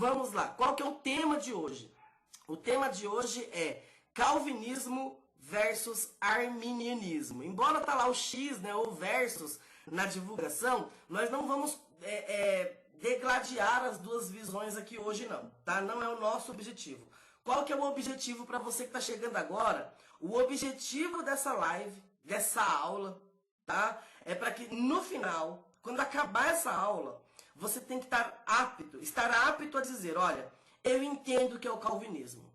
vamos lá. Qual que é o tema de hoje? O tema de hoje é calvinismo versus arminianismo. Embora tá lá o X, né, ou versus na divulgação, nós não vamos degladiar as duas visões aqui hoje não, tá? Não é o nosso objetivo. Qual que é o objetivo para você que está chegando agora? O objetivo dessa live, dessa aula, tá? É para que no final, quando acabar essa aula, você tem que estar apto a dizer, olha, eu entendo o que é o calvinismo.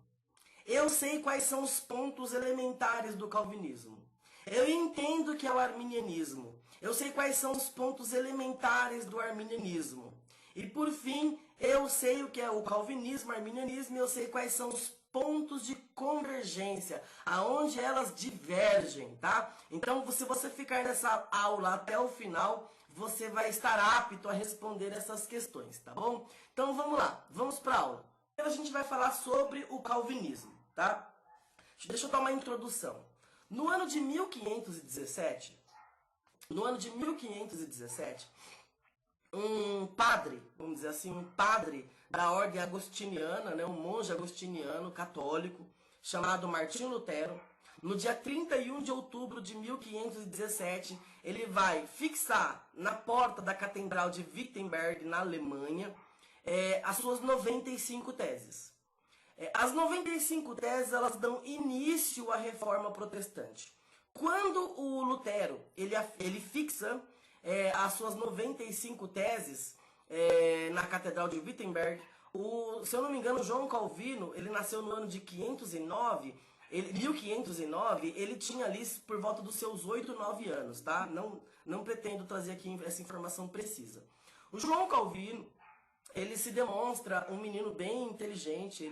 Eu sei quais são os pontos elementares do calvinismo. Eu entendo o que é o arminianismo. Eu sei quais são os pontos elementares do arminianismo. E por fim, eu sei o que é o calvinismo, o arminianismo, e eu sei quais são os pontos de convergência, aonde elas divergem, tá? Então, se você ficar nessa aula até o final, você vai estar apto a responder essas questões, tá bom? Então, vamos lá, vamos para a aula. Primeiro a gente vai falar sobre o calvinismo, tá? Deixa eu dar uma introdução. No ano de 1517, um padre, vamos dizer assim, um padre da ordem agostiniana, né, um monge agostiniano católico, chamado Martinho Lutero, no dia 31 de outubro de 1517, ele vai fixar na porta da Catedral de Wittenberg, na Alemanha, as suas 95 teses. As 95 teses, elas dão início à Reforma Protestante. Quando o Lutero, ele fixa as suas 95 teses na Catedral de Wittenberg, se eu não me engano, João Calvino, ele nasceu no ano de 1509, 1509, ele tinha ali por volta dos seus 8, 9 anos, tá? Não pretendo trazer aqui essa informação precisa. O João Calvino, ele se demonstra um menino bem inteligente,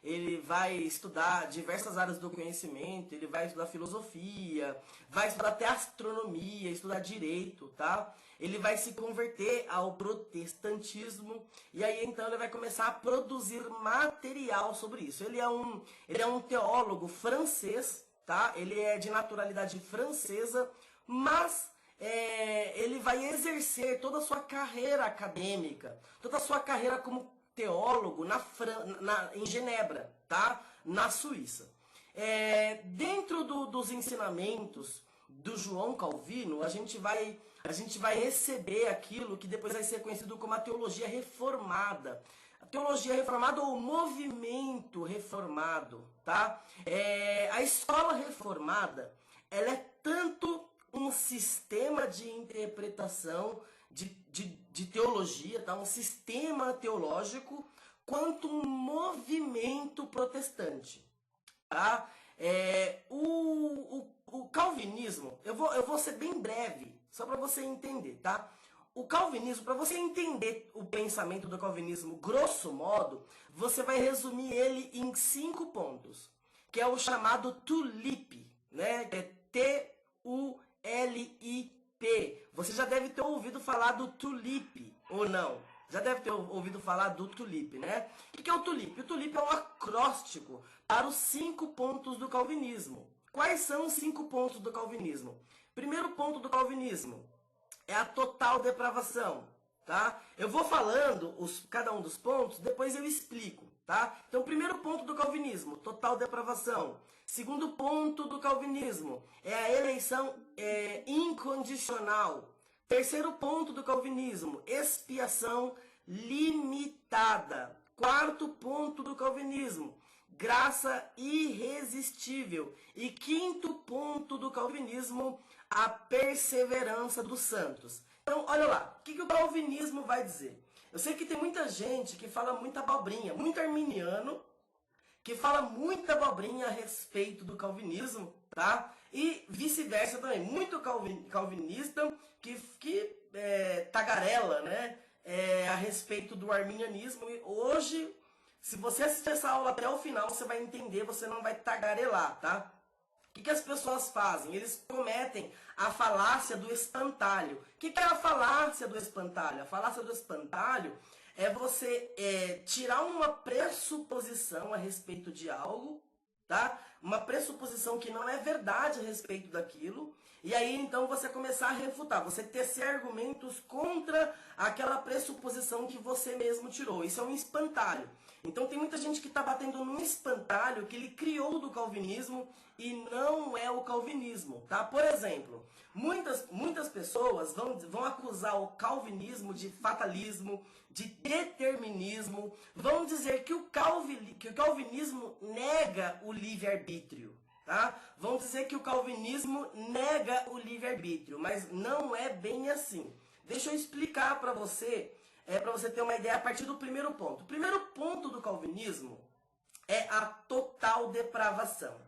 ele vai estudar diversas áreas do conhecimento, ele vai estudar filosofia, vai estudar até astronomia, estudar direito, tá? Ele vai se converter ao protestantismo e aí então ele vai começar a produzir material sobre isso. Ele é um teólogo francês, tá? Ele é de naturalidade francesa, mas ele vai exercer toda a sua carreira acadêmica, toda a sua carreira como teólogo em Genebra, tá? Na Suíça. Dentro dos ensinamentos do João Calvino, a gente vai receber aquilo que depois vai ser conhecido como a teologia reformada. A teologia reformada ou o movimento reformado, tá? A escola reformada, ela é tanto um sistema de interpretação de teologia, tá? Um sistema teológico, quanto um movimento protestante. Tá? O calvinismo, eu vou ser bem breve, só para você entender, tá? O calvinismo, para você entender o pensamento do calvinismo, grosso modo, você vai resumir ele em 5 pontos, que é o chamado TULIP, né? Que é TULIP. Você já deve ter ouvido falar do TULIP, ou não? Já deve ter ouvido falar do TULIP, né? O que é o TULIP? O TULIP é um acróstico para os 5 pontos do calvinismo. Quais são os 5 pontos do calvinismo? Primeiro ponto do calvinismo é a total depravação, tá? Eu vou falando cada um dos pontos, depois eu explico, tá? Então, primeiro ponto do calvinismo, total depravação. Segundo ponto do calvinismo é a eleição incondicional. Terceiro ponto do calvinismo, expiação limitada. Quarto ponto do calvinismo, graça irresistível. E quinto ponto do calvinismo, a perseverança dos santos. Então, olha lá, o que o calvinismo vai dizer? Eu sei que tem muita gente que fala muita abobrinha, muito arminiano, que fala muita abobrinha a respeito do calvinismo, tá? E vice-versa também, muito calvinista que tagarela, né? A respeito do arminianismo. E hoje, se você assistir essa aula até o final, você vai entender, você não vai tagarelar, tá? O que as pessoas fazem? Eles cometem a falácia do espantalho. O que é a falácia do espantalho? A falácia do espantalho é você tirar uma pressuposição a respeito de algo tá? Uma pressuposição que não é verdade a respeito daquilo, e aí então você começar a refutar, você tecer argumentos contra aquela pressuposição que você mesmo tirou. Isso é um espantalho. Então tem muita gente que está batendo num espantalho que ele criou do calvinismo e não é o calvinismo, tá? Por exemplo, muitas pessoas vão acusar o calvinismo de fatalismo, de determinismo, vão dizer que o calvinismo nega o livre-arbítrio, tá? Vão dizer que o calvinismo nega o livre-arbítrio, mas não é bem assim. Deixa eu explicar para você ter uma ideia a partir do primeiro ponto. O primeiro ponto do calvinismo é a total depravação.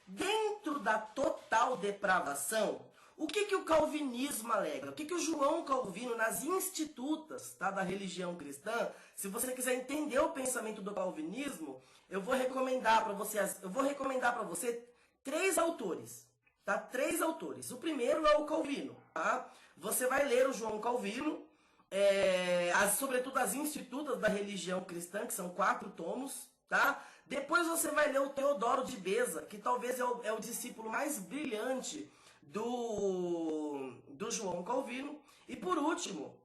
Dentro da total depravação, o que o calvinismo alega? O que o João Calvino, nas institutas, tá, da religião cristã, se você quiser entender o pensamento do calvinismo, eu vou recomendar para você 3 autores, tá? 3 autores. O primeiro é o Calvino, tá? Você vai ler o João Calvino, sobretudo as institutas da religião cristã, que são 4 tomos, tá? Depois você vai ler o Teodoro de Beza, que talvez é o discípulo mais brilhante do João Calvino. E por último,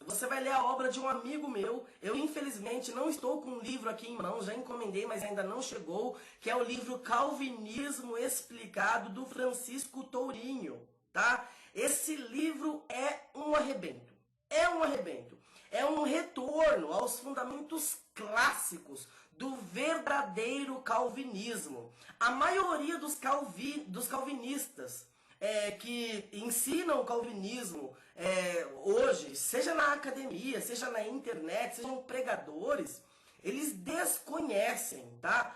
você vai ler a obra de um amigo meu. Eu infelizmente não estou com um livro aqui em mãos, já encomendei, mas ainda não chegou, que é o livro Calvinismo Explicado, do Francisco Tourinho, tá? Esse livro é um arrebento. É um arrebento. É um retorno aos fundamentos clássicos do verdadeiro calvinismo. A maioria dos calvinistas que ensinam o calvinismo hoje, seja na academia, seja na internet, sejam pregadores, eles desconhecem, tá,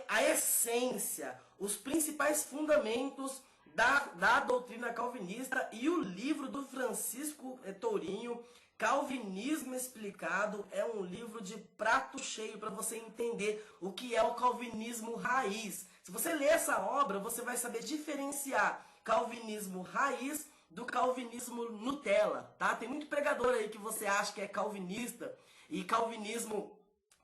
a essência, os principais fundamentos da doutrina calvinista. E o livro do Francisco Tourinho, Calvinismo Explicado, é um livro de prato cheio para você entender o que é o calvinismo raiz. Se você ler essa obra, você vai saber diferenciar calvinismo raiz do calvinismo Nutella, tá? Tem muito pregador aí que você acha que é calvinista e calvinismo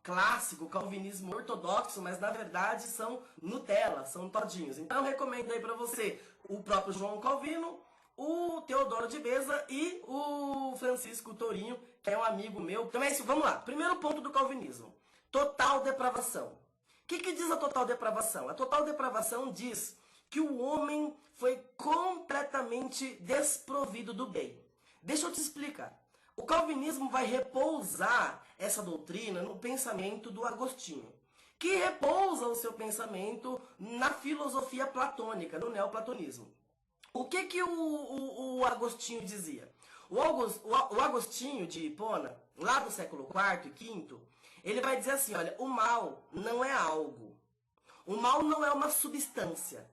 clássico, calvinismo ortodoxo, mas na verdade são Nutella, são todinhos. Então eu recomendo aí para você o próprio João Calvino, o Teodoro de Beza e o Francisco Tourinho, que é um amigo meu. Então é isso, vamos lá. Primeiro ponto do calvinismo: total depravação. O que diz a total depravação? A total depravação diz que o homem foi completamente desprovido do bem. Deixa eu te explicar. O calvinismo vai repousar essa doutrina no pensamento do Agostinho, que repousa o seu pensamento na filosofia platônica, no neoplatonismo. O que o Agostinho dizia? O Agostinho de Hipona, lá do século IV e V, ele vai dizer assim, olha, o mal não é algo. O mal não é uma substância.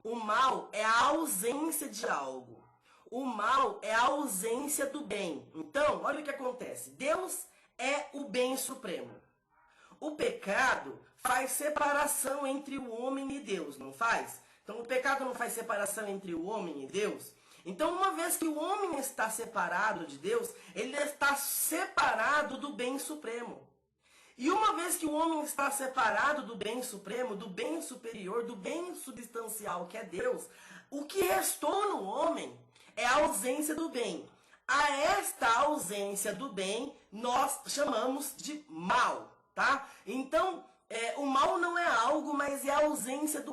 O mal é a ausência de algo. O mal é a ausência do bem. Então, olha o que acontece. Deus é o bem supremo. O pecado faz separação entre o homem e Deus, não faz? Então, o pecado não faz separação entre o homem e Deus. Então, uma vez que o homem está separado de Deus, ele está separado do bem supremo. E uma vez que o homem está separado do bem supremo, do bem superior, do bem substancial que é Deus, o que restou no homem é a ausência do bem. A esta ausência do bem nós chamamos de mal, tá? Então, o mal não é algo, mas é a ausência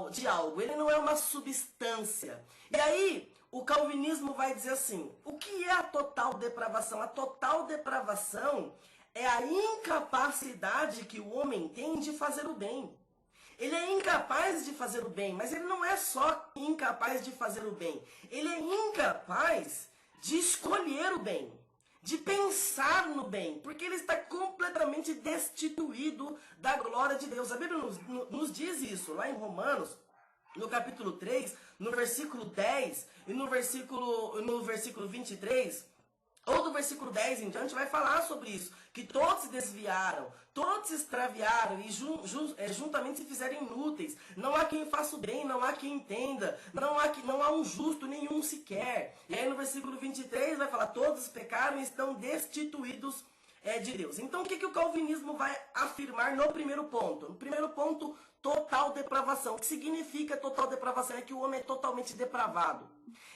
de algo. Ele não é uma substância. E aí, o calvinismo vai dizer assim, o que é a total depravação? A total depravação é a incapacidade que o homem tem de fazer o bem. Ele é incapaz de fazer o bem, mas ele não é só incapaz de fazer o bem. Ele é incapaz de escolher o bem, de pensar no bem, porque ele está completamente destituído da glória de Deus. A Bíblia nos diz isso, lá em Romanos, no capítulo 3, no versículo 10 e no versículo 23, ou do versículo 10 em diante, vai falar sobre isso, que todos se desviaram, todos se extraviaram e juntamente se fizeram inúteis. Não há quem faça o bem, não há quem entenda, não há um justo nenhum sequer. E aí no versículo 23 vai falar, todos pecaram e estão destituídos de Deus. Então o que o calvinismo vai afirmar no primeiro ponto? No primeiro ponto, total depravação. O que significa total depravação? É que o homem é totalmente depravado.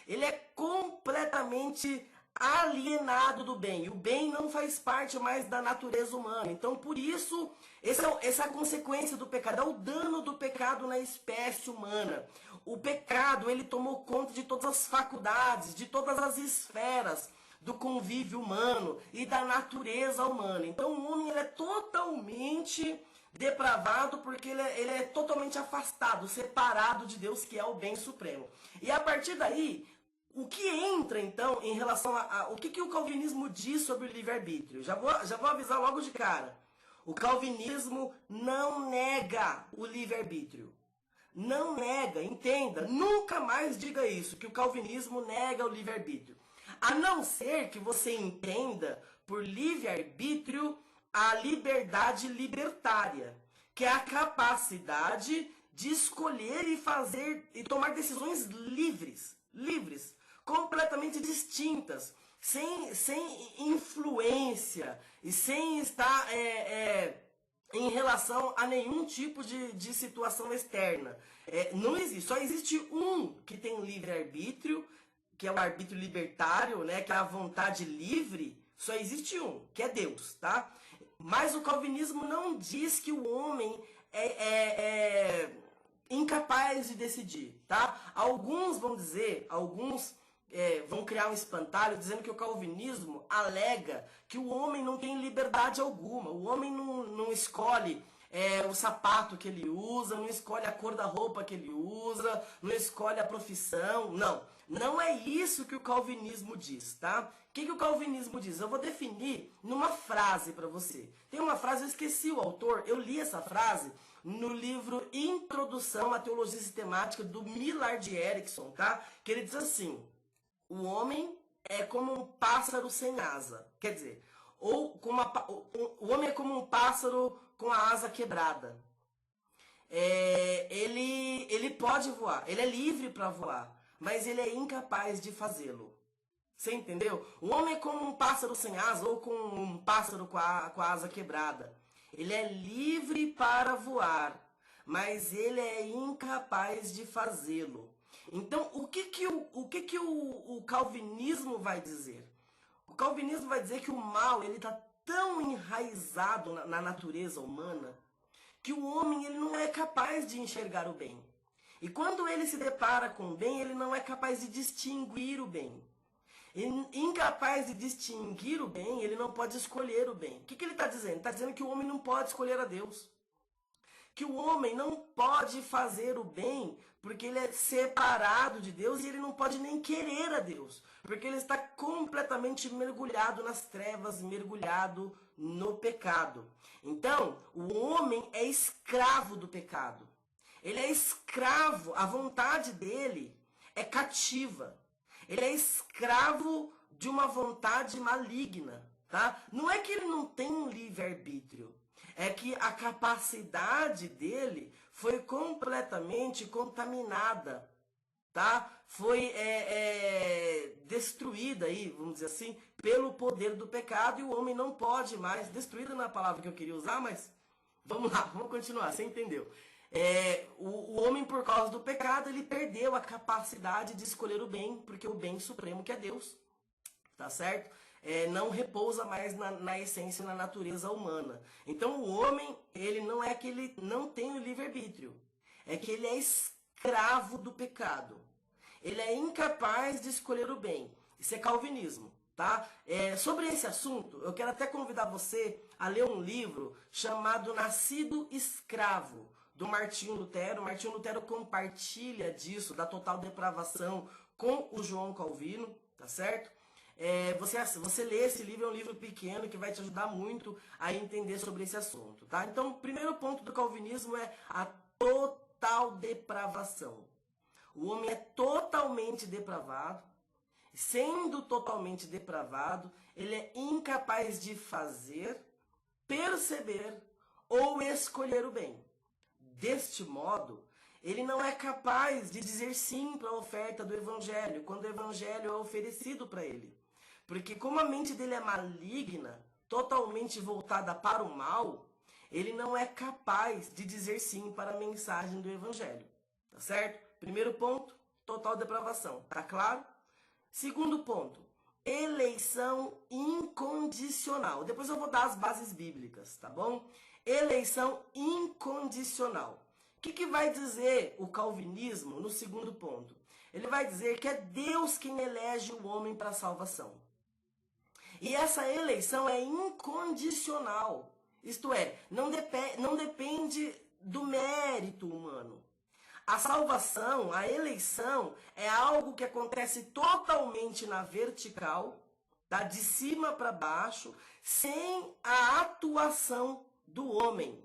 Ele é completamente alienado do bem. E o bem não faz parte mais da natureza humana. Então, por isso, essa é a consequência do pecado. É o dano do pecado na espécie humana. O pecado, ele tomou conta de todas as faculdades, de todas as esferas do convívio humano e da natureza humana. Então, o homem ele é totalmente depravado porque ele é totalmente afastado, separado de Deus, que é o bem supremo. E a partir daí, o que entra então em relação o que o calvinismo diz sobre o livre-arbítrio? Já vou avisar logo de cara. O calvinismo não nega o livre-arbítrio. Não nega, entenda, nunca mais diga isso, que o calvinismo nega o livre-arbítrio. A não ser que você entenda por livre-arbítrio a liberdade libertária, que é a capacidade de escolher e fazer e tomar decisões livres, completamente distintas, sem influência e sem estar em relação a nenhum tipo de situação externa. Não existe, só existe um que tem livre-arbítrio, que é o arbítrio libertário, né, que é a vontade livre. Só existe um, que é Deus, tá? Mas o calvinismo não diz que o homem é incapaz de decidir, tá? Alguns vão dizer, vão criar um espantalho dizendo que o calvinismo alega que o homem não tem liberdade alguma. O homem não escolhe o sapato que ele usa, não escolhe a cor da roupa que ele usa, não escolhe a profissão. Não é isso que o calvinismo diz, tá? O que o calvinismo diz? Eu vou definir numa frase para você. Tem uma frase, eu esqueci o autor, eu li essa frase no livro Introdução à Teologia Sistemática do Millard Erickson, tá? Que ele diz assim: o homem é como um pássaro sem asa. Quer dizer, o homem é como um pássaro com a asa quebrada. Ele pode voar, ele é livre para voar, mas ele é incapaz de fazê-lo. Você entendeu? O homem é como um pássaro sem asa ou com um pássaro com a asa quebrada. Ele é livre para voar, mas ele é incapaz de fazê-lo. Então, o que o calvinismo vai dizer? O calvinismo vai dizer que o mal ele está tão enraizado na natureza humana que o homem ele não é capaz de enxergar o bem. E quando ele se depara com o bem, ele não é capaz de distinguir o bem. Incapaz de distinguir o bem, ele não pode escolher o bem. O que ele está dizendo? Ele está dizendo que o homem não pode escolher a Deus. Que o homem não pode fazer o bem porque ele é separado de Deus e ele não pode nem querer a Deus. Porque ele está completamente mergulhado nas trevas, mergulhado no pecado. Então, o homem é escravo do pecado. Ele é escravo, a vontade dele é cativa. Ele é escravo de uma vontade maligna, tá? Não é que ele não tem um livre-arbítrio. É que a capacidade dele foi completamente contaminada, tá? Foi destruída aí, vamos dizer assim, pelo poder do pecado, e o homem não pode mais, destruída não é a palavra que eu queria usar, mas vamos lá, vamos continuar, você entendeu? O homem, por causa do pecado, ele perdeu a capacidade de escolher o bem, porque o bem supremo que é Deus, tá certo? Não repousa mais na essência e na natureza humana. Então o homem, ele não é que ele não tem o livre-arbítrio, é que ele é escravo do pecado. Ele é incapaz de escolher o bem. Isso é calvinismo, tá? Sobre esse assunto, eu quero até convidar você a ler um livro chamado Nascido Escravo, do Martinho Lutero. Martinho Lutero compartilha disso, da total depravação, com o João Calvino, tá certo? Você lê esse livro, é um livro pequeno que vai te ajudar muito a entender sobre esse assunto, tá? Então, o primeiro ponto do calvinismo é a total depravação. O homem é totalmente depravado. Sendo totalmente depravado, ele é incapaz de fazer, perceber ou escolher o bem. Deste modo, ele não é capaz de dizer sim para a oferta do evangelho, quando o evangelho é oferecido para ele. Porque como a mente dele é maligna, totalmente voltada para o mal, ele não é capaz de dizer sim para a mensagem do evangelho. Tá certo? Primeiro ponto, total depravação. Tá claro? Segundo ponto, eleição incondicional. Depois eu vou dar as bases bíblicas, tá bom? Eleição incondicional. O que vai dizer o calvinismo no segundo ponto? Ele vai dizer que é Deus quem elege o homem para a salvação. E essa eleição é incondicional. Isto é, não depende do mérito humano. A salvação, a eleição, é algo que acontece totalmente na vertical, tá? De cima para baixo, sem a atuação do homem,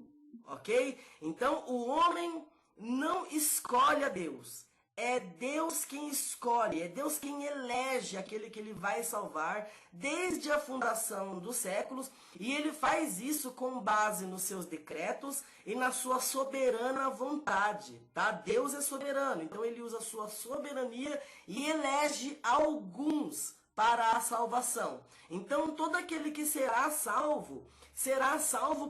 ok? Então, o homem não escolhe a Deus. É Deus quem escolhe, é Deus quem elege aquele que ele vai salvar desde a fundação dos séculos, e ele faz isso com base nos seus decretos e na sua soberana vontade, tá? Deus é soberano, então ele usa a sua soberania e elege alguns para a salvação. Então todo aquele que será salvo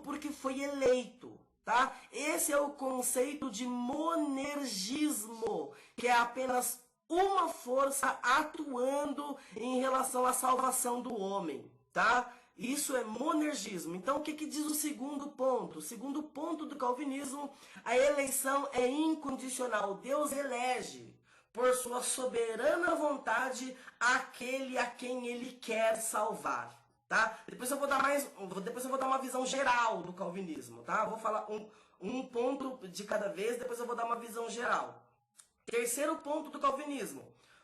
porque foi eleito. Tá? Esse é o conceito de monergismo, que é apenas uma força atuando em relação à salvação do homem. Tá? Isso é monergismo. Então, o que diz o segundo ponto? O segundo ponto do calvinismo, a eleição é incondicional. Deus elege, por sua soberana vontade, aquele a quem ele quer salvar. Tá? Depois eu vou dar uma visão geral do calvinismo, tá? Vou falar um ponto de cada vez, depois eu vou dar uma visão geral. Terceiro ponto do calvinismo.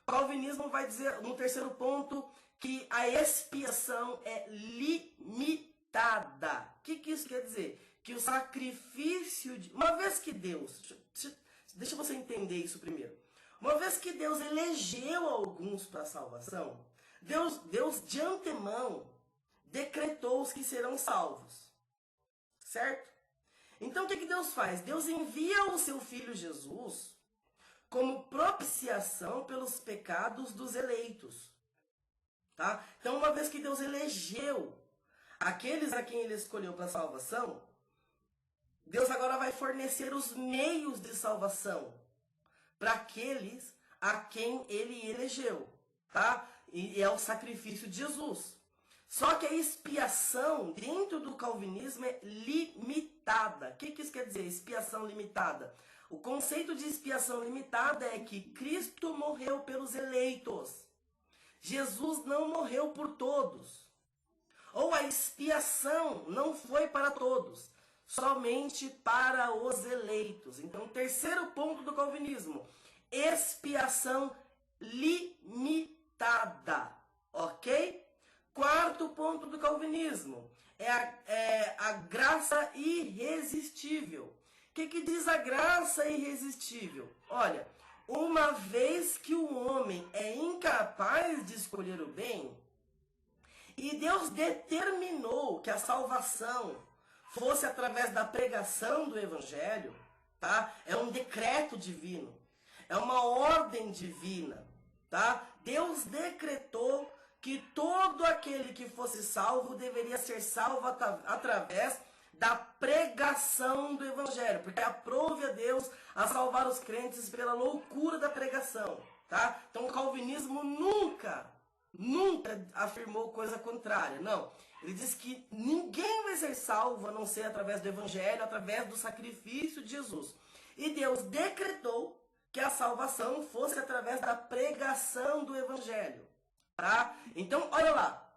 O calvinismo vai dizer, no terceiro ponto, que a expiação é limitada. O que isso quer dizer? Que o sacrifício de... Uma vez que Deus... Deixa você entender isso primeiro. Uma vez que Deus elegeu alguns para a salvação, Deus de antemão decretou os que serão salvos, certo? Então o que Deus faz? Deus envia o seu Filho Jesus como propiciação pelos pecados dos eleitos, tá? Então uma vez que Deus elegeu aqueles a quem ele escolheu para a salvação, Deus agora vai fornecer os meios de salvação para aqueles a quem ele elegeu, tá? E é o sacrifício de Jesus. Só que a expiação dentro do calvinismo é limitada. O que isso quer dizer, expiação limitada? O conceito de expiação limitada é que Cristo morreu pelos eleitos. Jesus não morreu por todos. Ou a expiação não foi para todos, somente para os eleitos. Então, terceiro ponto do calvinismo, expiação limitada, ok? Quarto ponto do calvinismo é a graça irresistível. O que diz a graça irresistível? Olha, uma vez que o homem é incapaz de escolher o bem, e Deus determinou que a salvação fosse através da pregação do evangelho, tá? É um decreto divino, é uma ordem divina, tá? Deus decretou que todo aquele que fosse salvo deveria ser salvo através da pregação do evangelho, porque aprove a Deus a salvar os crentes pela loucura da pregação, tá? Então o calvinismo nunca afirmou coisa contrária, não. Ele diz que ninguém vai ser salvo a não ser através do evangelho, através do sacrifício de Jesus. E Deus decretou que a salvação fosse através da pregação do evangelho. Tá? Então, olha lá,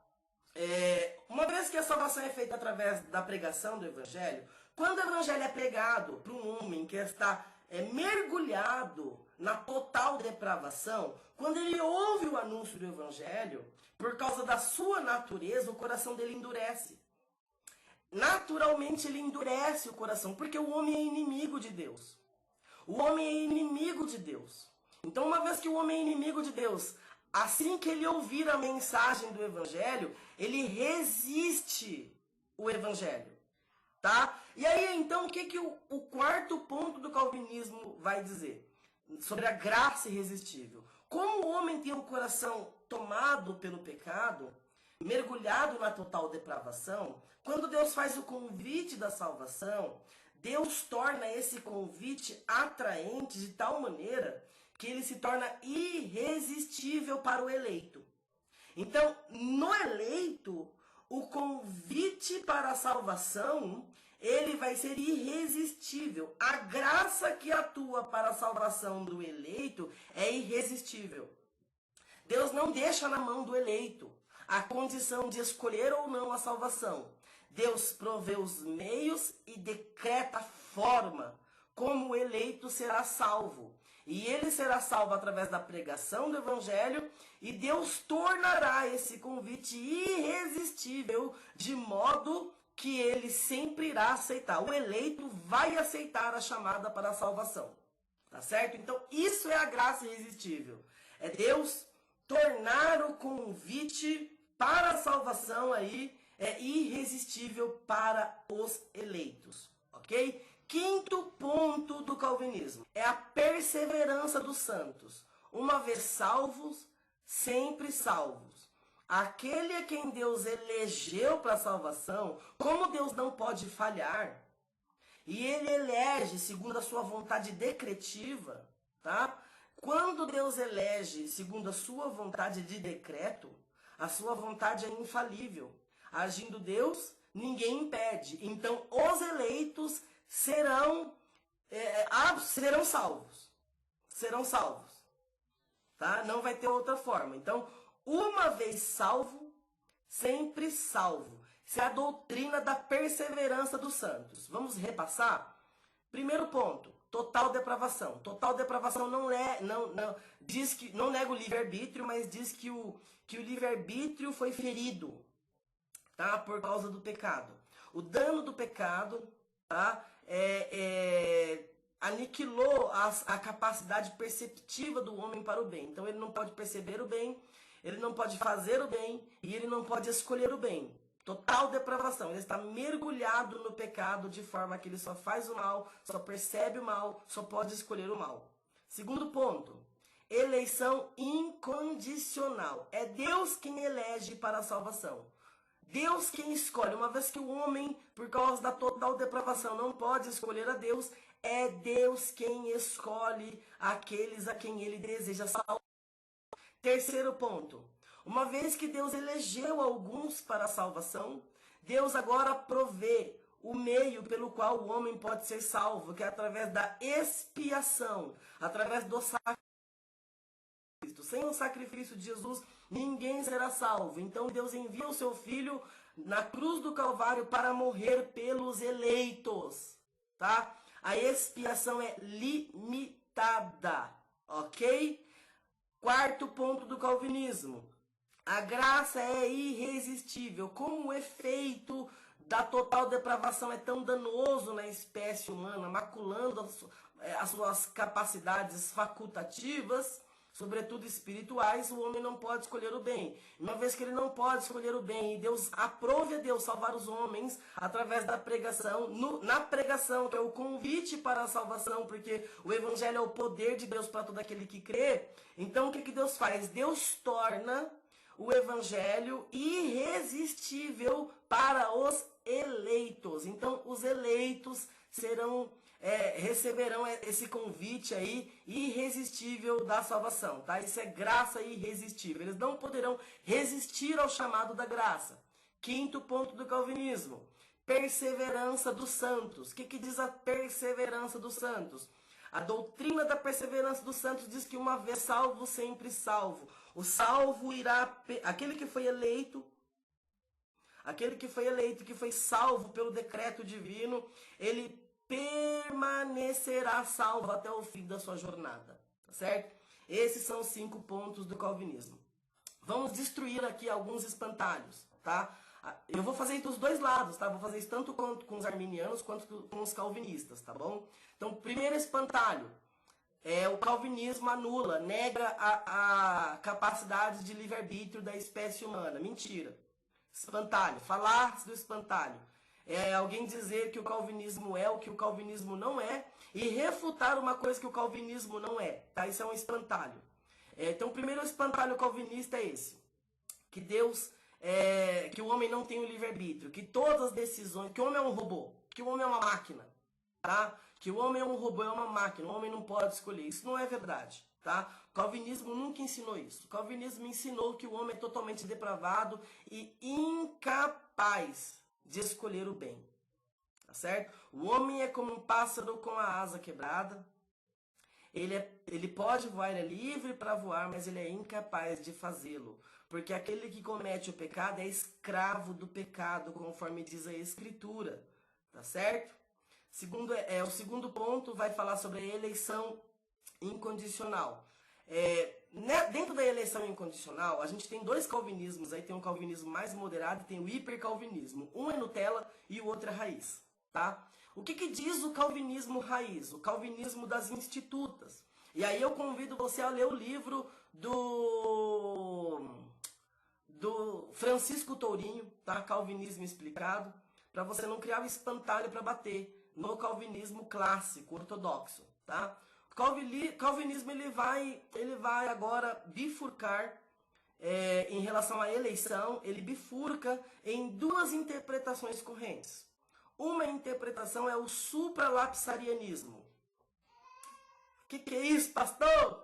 uma vez que a salvação é feita através da pregação do evangelho, quando o evangelho é pregado para um homem que está mergulhado na total depravação, quando ele ouve o anúncio do evangelho, por causa da sua natureza, o coração dele endurece. Naturalmente ele endurece o coração, porque o homem é inimigo de Deus. O homem é inimigo de Deus. Então, uma vez que o homem é inimigo de Deus, assim que ele ouvir a mensagem do evangelho, ele resiste o evangelho, tá? E aí, então, o que o quarto ponto do calvinismo vai dizer? Sobre a graça irresistível. Como o homem tem o coração tomado pelo pecado, mergulhado na total depravação, quando Deus faz o convite da salvação, Deus torna esse convite atraente de tal maneira que ele se torna irresistível para o eleito. Então, no eleito, o convite para a salvação, ele vai ser irresistível. A graça que atua para a salvação do eleito é irresistível. Deus não deixa na mão do eleito a condição de escolher ou não a salvação. Deus provê os meios e decreta a forma como o eleito será salvo. E ele será salvo através da pregação do evangelho, e Deus tornará esse convite irresistível, de modo que ele sempre irá aceitar. O eleito vai aceitar a chamada para a salvação. Tá certo? Então, isso é a graça irresistível. É Deus tornar o convite para a salvação aí irresistível para os eleitos. Ok? Quinto ponto do calvinismo é a perseverança dos santos. Uma vez salvos, sempre salvos. Aquele a quem Deus elegeu para a salvação, como Deus não pode falhar, e ele elege segundo a sua vontade decretiva, tá? Quando Deus elege segundo a sua vontade de decreto, a sua vontade é infalível. Agindo Deus, ninguém impede. Então, os eleitos serão salvos. Serão salvos. Tá? Não vai ter outra forma. Então, uma vez salvo, sempre salvo. Essa é a doutrina da perseverança dos santos. Vamos repassar? Primeiro ponto, total depravação. Total depravação diz que não nega o livre-arbítrio, mas diz que o livre-arbítrio foi ferido, tá? Por causa do pecado. O dano do pecado, tá? Aniquilou a capacidade perceptiva do homem para o bem. Então ele não pode perceber o bem, ele não pode fazer o bem e ele não pode escolher o bem. Total depravação. Ele está mergulhado no pecado de forma que ele só faz o mal, só percebe o mal, só pode escolher o mal. Segundo ponto, eleição incondicional. É Deus quem elege para a salvação. Deus quem escolhe. Uma vez que o homem, por causa da total depravação, não pode escolher a Deus, é Deus quem escolhe aqueles a quem ele deseja salvar. Terceiro ponto. Uma vez que Deus elegeu alguns para a salvação, Deus agora provê o meio pelo qual o homem pode ser salvo, que é através da expiação, através do sacrifício. Sem o sacrifício de Jesus, ninguém será salvo. Então Deus envia o seu Filho na cruz do Calvário para morrer pelos eleitos, tá? A expiação é limitada, ok? Quarto ponto do calvinismo. A graça é irresistível. Como o efeito da total depravação é tão danoso na espécie humana, maculando as suas capacidades facultativas, sobretudo espirituais, o homem não pode escolher o bem. Uma vez que ele não pode escolher o bem, e Deus aprove a Deus salvar os homens através da pregação, na pregação, que é o convite para a salvação, porque o evangelho é o poder de Deus para todo aquele que crê. Então o que Deus faz? Deus torna o evangelho irresistível para os eleitos. Então os eleitos receberão esse convite aí irresistível da salvação, tá? Isso é graça irresistível. Eles não poderão resistir ao chamado da graça. Quinto ponto do calvinismo, perseverança dos santos. O que diz a perseverança dos santos? A doutrina da perseverança dos santos diz que uma vez salvo, sempre salvo. O salvo irá, aquele que foi eleito, que foi salvo pelo decreto divino, ele permanecerá salvo até o fim da sua jornada, tá certo? Esses são os 5 pontos do calvinismo. Vamos destruir aqui alguns espantalhos, tá? Eu vou fazer dos dois lados, tá? Vou fazer isso tanto com os arminianos quanto com os calvinistas, tá bom? Então, primeiro espantalho, o calvinismo anula, nega a capacidade de livre-arbítrio da espécie humana. Mentira. Espantalho, falar do espantalho. É alguém dizer que o calvinismo é o que o calvinismo não é e refutar uma coisa que o calvinismo não é, tá? Isso é um espantalho. Então, o primeiro espantalho calvinista é esse, que Deus que o homem não tem o livre-arbítrio, que todas as decisões, que o homem é um robô, que o homem é uma máquina, tá? Que o homem é um robô, é uma máquina, o homem não pode escolher. Isso não é verdade, tá? O calvinismo nunca ensinou isso. O calvinismo ensinou que o homem é totalmente depravado e incapaz de escolher o bem, tá certo? O homem é como um pássaro com a asa quebrada. Ele pode voar, ele é livre para voar, mas ele é incapaz de fazê-lo. Porque aquele que comete o pecado é escravo do pecado, conforme diz a Escritura. Tá certo? O segundo ponto vai falar sobre a eleição incondicional. Dentro da eleição incondicional, a gente tem dois calvinismos. Aí tem um calvinismo mais moderado e tem o hipercalvinismo. Um é Nutella e o outro é raiz. Tá? O que diz o calvinismo raiz? O calvinismo das institutas. E aí eu convido você a ler o livro do Francisco Tourinho, tá? Calvinismo Explicado, para você não criar um espantalho para bater no calvinismo clássico, ortodoxo, tá? O calvinismo ele vai agora bifurcar em relação à eleição, ele bifurca em duas interpretações correntes. Uma interpretação é o supralapsarianismo. O que é isso, pastor?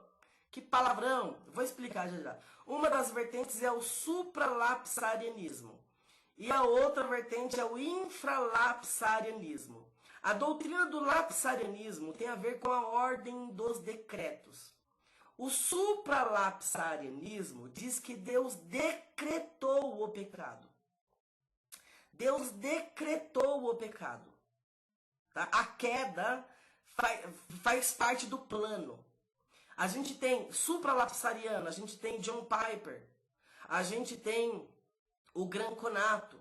Que palavrão! Vou explicar já. Uma das vertentes é o supralapsarianismo. E a outra vertente é o infralapsarianismo. A doutrina do lapsarianismo tem a ver com a ordem dos decretos. O supralapsarianismo diz que Deus decretou o pecado. Deus decretou o pecado. Tá? A queda faz parte do plano. A gente tem supralapsariano, a gente tem John Piper, a gente tem o Gran Conato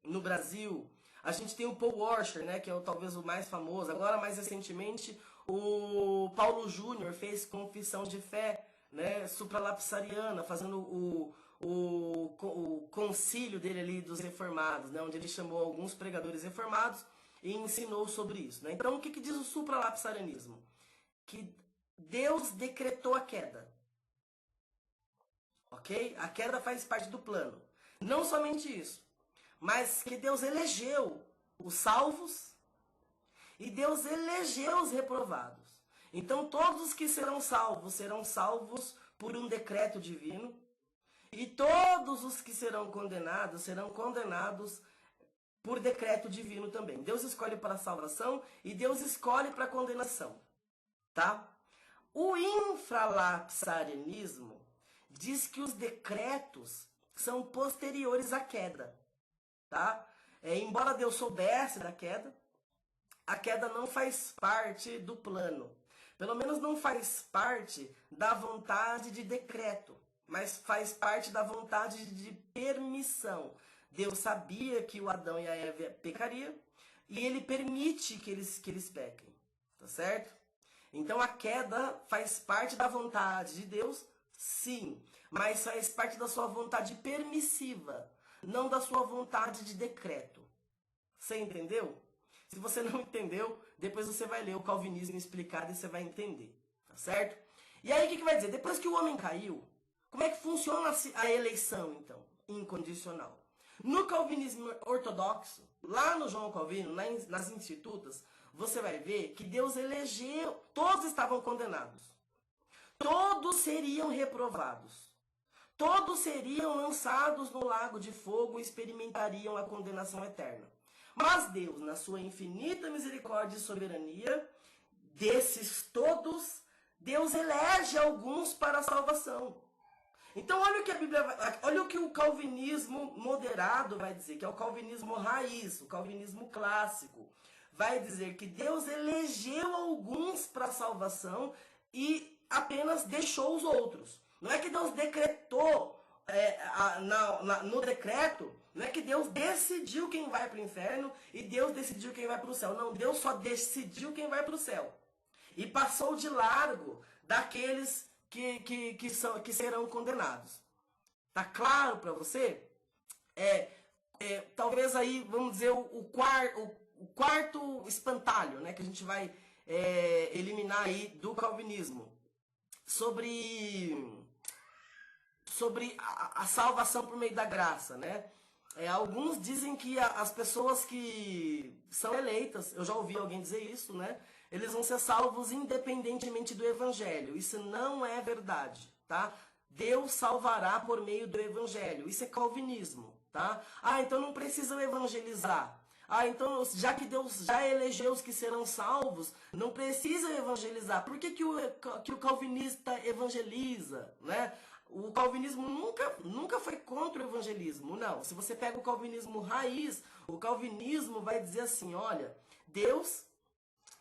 no Brasil, a gente tem o Paul Washer, né, que é talvez o mais famoso. Agora, mais recentemente, o Paulo Júnior fez confissão de fé, né, supralapsariana, fazendo o concílio dele ali dos reformados, né, onde ele chamou alguns pregadores reformados e ensinou sobre isso. Né? Então, o que diz o supralapsarianismo? Que Deus decretou a queda. Ok? A queda faz parte do plano. Não somente isso, mas que Deus elegeu os salvos e Deus elegeu os reprovados. Então todos os que serão salvos por um decreto divino, e todos os que serão condenados por decreto divino também. Deus escolhe para a salvação e Deus escolhe para a condenação. Tá? O infralapsarianismo diz que os decretos são posteriores à queda. Tá? Embora Deus soubesse da queda, a queda não faz parte do plano. Pelo menos não faz parte da vontade de decreto, mas faz parte da vontade de permissão. Deus sabia que o Adão e a Eva pecariam e ele permite que eles pequem. Tá certo? Então a queda faz parte da vontade de Deus, sim, mas faz parte da sua vontade permissiva, não da sua vontade de decreto. Você entendeu? Se você não entendeu, depois você vai ler o Calvinismo Explicado e você vai entender, tá certo? E aí o que vai dizer? Depois que o homem caiu, como é que funciona a eleição, então, incondicional? No calvinismo ortodoxo, lá no João Calvino, nas institutas, você vai ver que Deus elegeu, todos estavam condenados. Todos seriam reprovados. Todos seriam lançados no lago de fogo e experimentariam a condenação eterna. Mas Deus, na sua infinita misericórdia e soberania, desses todos, Deus elege alguns para a salvação. Então olha o que a Bíblia, olha o que o calvinismo moderado vai dizer, que é o calvinismo raiz, o calvinismo clássico. Vai dizer que Deus elegeu alguns para a salvação e apenas deixou os outros. Não é que Deus decretou no decreto, não é que Deus decidiu quem vai para o inferno e Deus decidiu quem vai para o céu. Não, Deus só decidiu quem vai para o céu. E passou de largo daqueles que serão condenados. Tá claro para você? Talvez aí, vamos dizer, o quarto espantalho, né, que a gente vai eliminar aí do calvinismo. Sobre sobre a salvação por meio da graça, né? Alguns dizem que as pessoas que são eleitas, eu já ouvi alguém dizer isso, né? Eles vão ser salvos independentemente do evangelho. Isso não é verdade, tá? Deus salvará por meio do evangelho. Isso é calvinismo, tá? Então não precisam evangelizar. Então, já que Deus já elegeu os que serão salvos, não precisa evangelizar. Por que o calvinista evangeliza, né? O calvinismo nunca foi contra o evangelismo, não. Se você pega o calvinismo raiz, o calvinismo vai dizer assim, olha, Deus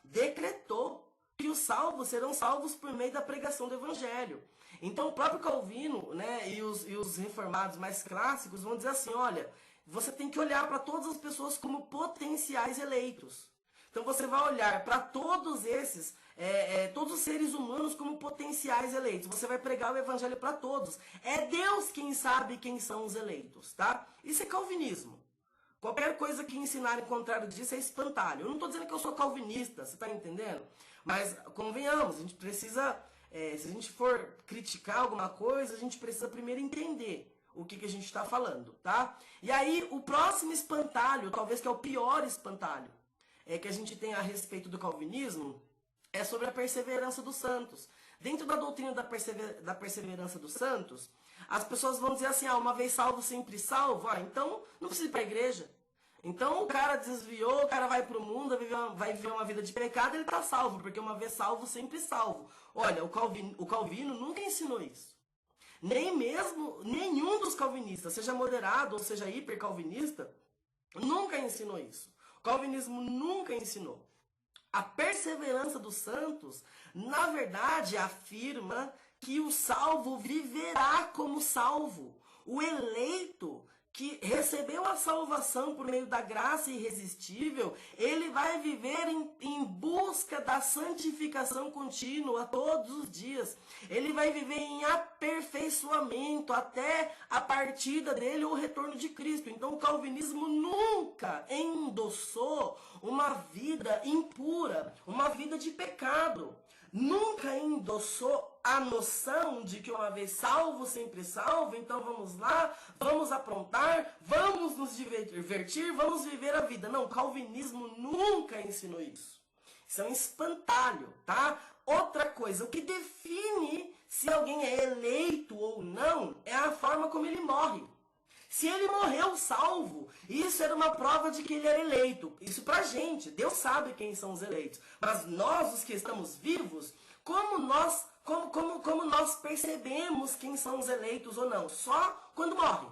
decretou que os salvos serão salvos por meio da pregação do evangelho. Então o próprio Calvino, né, e os reformados mais clássicos vão dizer assim, olha, você tem que olhar para todas as pessoas como potenciais eleitos. Então você vai olhar para todos esses, todos os seres humanos como potenciais eleitos. Você vai pregar o evangelho para todos. É Deus quem sabe quem são os eleitos, tá? Isso é calvinismo. Qualquer coisa que ensinarem contrário disso é espantalho. Eu não estou dizendo que eu sou calvinista, você está entendendo? Mas convenhamos, a gente precisa, se a gente for criticar alguma coisa, a gente precisa primeiro entender o que a gente está falando, tá? E aí, o próximo espantalho, talvez que é o pior espantalho, que a gente tem a respeito do calvinismo, é sobre a perseverança dos santos. Dentro da doutrina da perseverança dos santos, as pessoas vão dizer assim, uma vez salvo, sempre salvo, então não precisa ir para a igreja. Então o cara desviou, o cara vai para o mundo, vai viver uma vida de pecado, ele está salvo, porque uma vez salvo, sempre salvo. Olha, o Calvino nunca ensinou isso. Nem mesmo nenhum dos calvinistas, seja moderado ou seja hipercalvinista, nunca ensinou isso. O calvinismo nunca ensinou. A perseverança dos santos, na verdade, afirma que o salvo viverá como salvo. O eleito que recebeu a salvação por meio da graça irresistível, ele vai viver em busca da santificação contínua todos os dias. Ele vai viver em aperfeiçoamento até a partida dele ou o retorno de Cristo. Então o calvinismo nunca endossou uma vida impura, uma vida de pecado. Nunca endossou a noção de que uma vez salvo, sempre salvo, então vamos lá, vamos aprontar, vamos nos divertir, vamos viver a vida. Não, o calvinismo nunca ensinou isso. Isso é um espantalho, tá? Outra coisa, o que define se alguém é eleito ou não é a forma como ele morre. Se ele morreu salvo, isso era uma prova de que ele era eleito. Isso pra gente, Deus sabe quem são os eleitos. Mas nós, os que estamos vivos, como nós percebemos quem são os eleitos ou não? Só quando morre,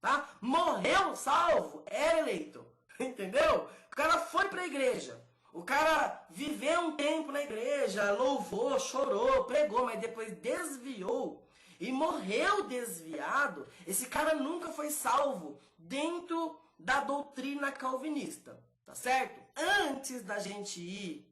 tá? Morreu salvo, era eleito. Entendeu? O cara foi pra igreja. O cara viveu um tempo na igreja, louvou, chorou, pregou, mas depois desviou. E morreu desviado, esse cara nunca foi salvo dentro da doutrina calvinista, tá certo? Antes da gente ir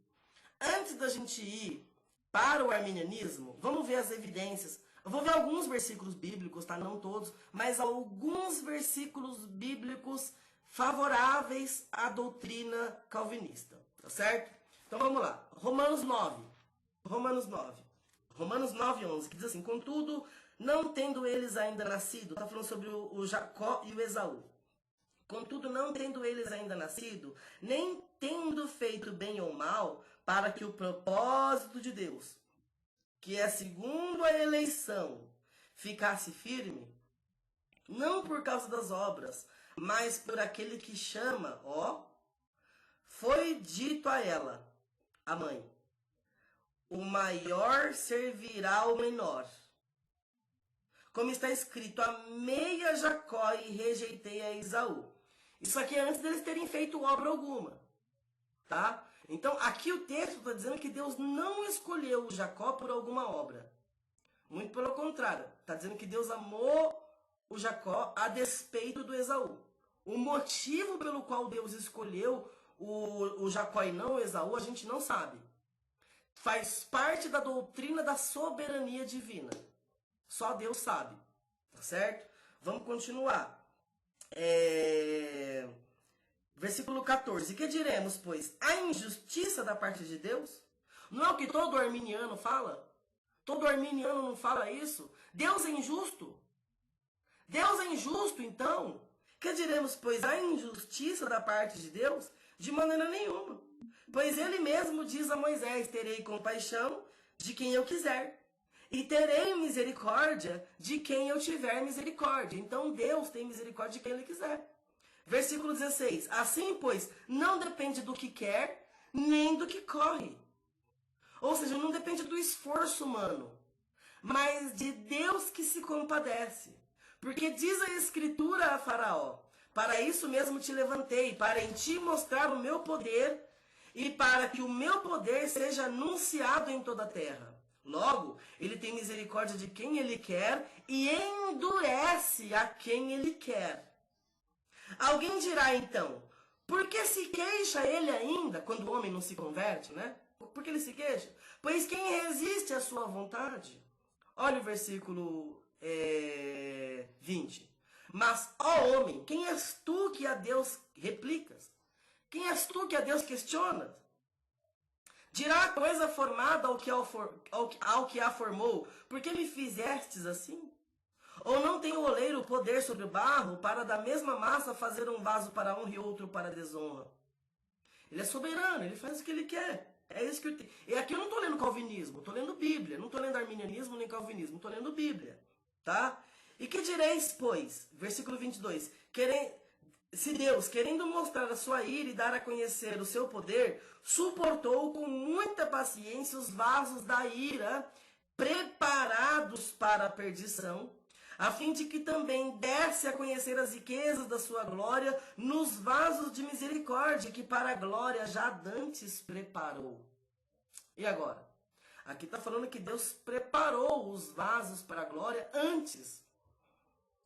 para o arminianismo, vamos ver as evidências. Eu vou ver alguns versículos bíblicos, tá? Não todos, mas alguns versículos bíblicos favoráveis à doutrina calvinista, tá certo? Então vamos lá, Romanos 9:11, que diz assim, contudo, não tendo eles ainda nascido, está falando sobre o Jacó e o Esaú. Contudo, não tendo eles ainda nascido, nem tendo feito bem ou mal, para que o propósito de Deus, que é segundo a eleição, ficasse firme, não por causa das obras, mas por aquele que chama, foi dito a ela, a mãe, o maior servirá ao menor. Como está escrito, amei a Jacó e rejeitei a Esaú. Isso aqui é antes deles terem feito obra alguma, tá? Então, aqui o texto está dizendo que Deus não escolheu o Jacó por alguma obra. Muito pelo contrário, está dizendo que Deus amou o Jacó a despeito do Esaú. O motivo pelo qual Deus escolheu o Jacó e não o Esaú, a gente não sabe. Faz parte da doutrina da soberania divina. Só Deus sabe, tá certo? Vamos continuar. Versículo 14. Que diremos, pois? A injustiça da parte de Deus? Não é o que todo arminiano fala? Todo arminiano não fala isso? Deus é injusto? Deus é injusto, então? Que diremos, pois há injustiça da parte de Deus? De maneira nenhuma. Pois ele mesmo diz a Moisés, terei compaixão de quem eu quiser. E terei misericórdia de quem eu tiver misericórdia. Então Deus tem misericórdia de quem ele quiser. Versículo 16. Assim, pois, não depende do que quer, nem do que corre. Ou seja, não depende do esforço humano, mas de Deus que se compadece. Porque diz a Escritura a Faraó, para isso mesmo te levantei, para em ti mostrar o meu poder e para que o meu poder seja anunciado em toda a terra. Logo, ele tem misericórdia de quem ele quer e endurece a quem ele quer. Alguém dirá então, por que se queixa ele ainda, quando o homem não se converte, né? Por que ele se queixa? Pois quem resiste à sua vontade? Olha o versículo 20. Mas, ó homem, quem és tu que a Deus replicas? Quem és tu que a Deus questionas? Dirá a coisa formada ao que a formou, por que me fizestes assim? Ou não tem o oleiro poder sobre o barro para da mesma massa fazer um vaso para honra e outro para desonra? Ele é soberano, ele faz o que ele quer. É isso que eu tenho. E aqui eu não estou lendo calvinismo, estou lendo Bíblia. Não estou lendo arminianismo nem calvinismo, estou lendo Bíblia. Tá? E que direis, pois? Versículo 22. Se Deus, querendo mostrar a sua ira e dar a conhecer o seu poder, suportou com muita paciência os vasos da ira preparados para a perdição, a fim de que também desse a conhecer as riquezas da sua glória nos vasos de misericórdia que para a glória já dantes preparou. E agora? Aqui está falando que Deus preparou os vasos para a glória antes.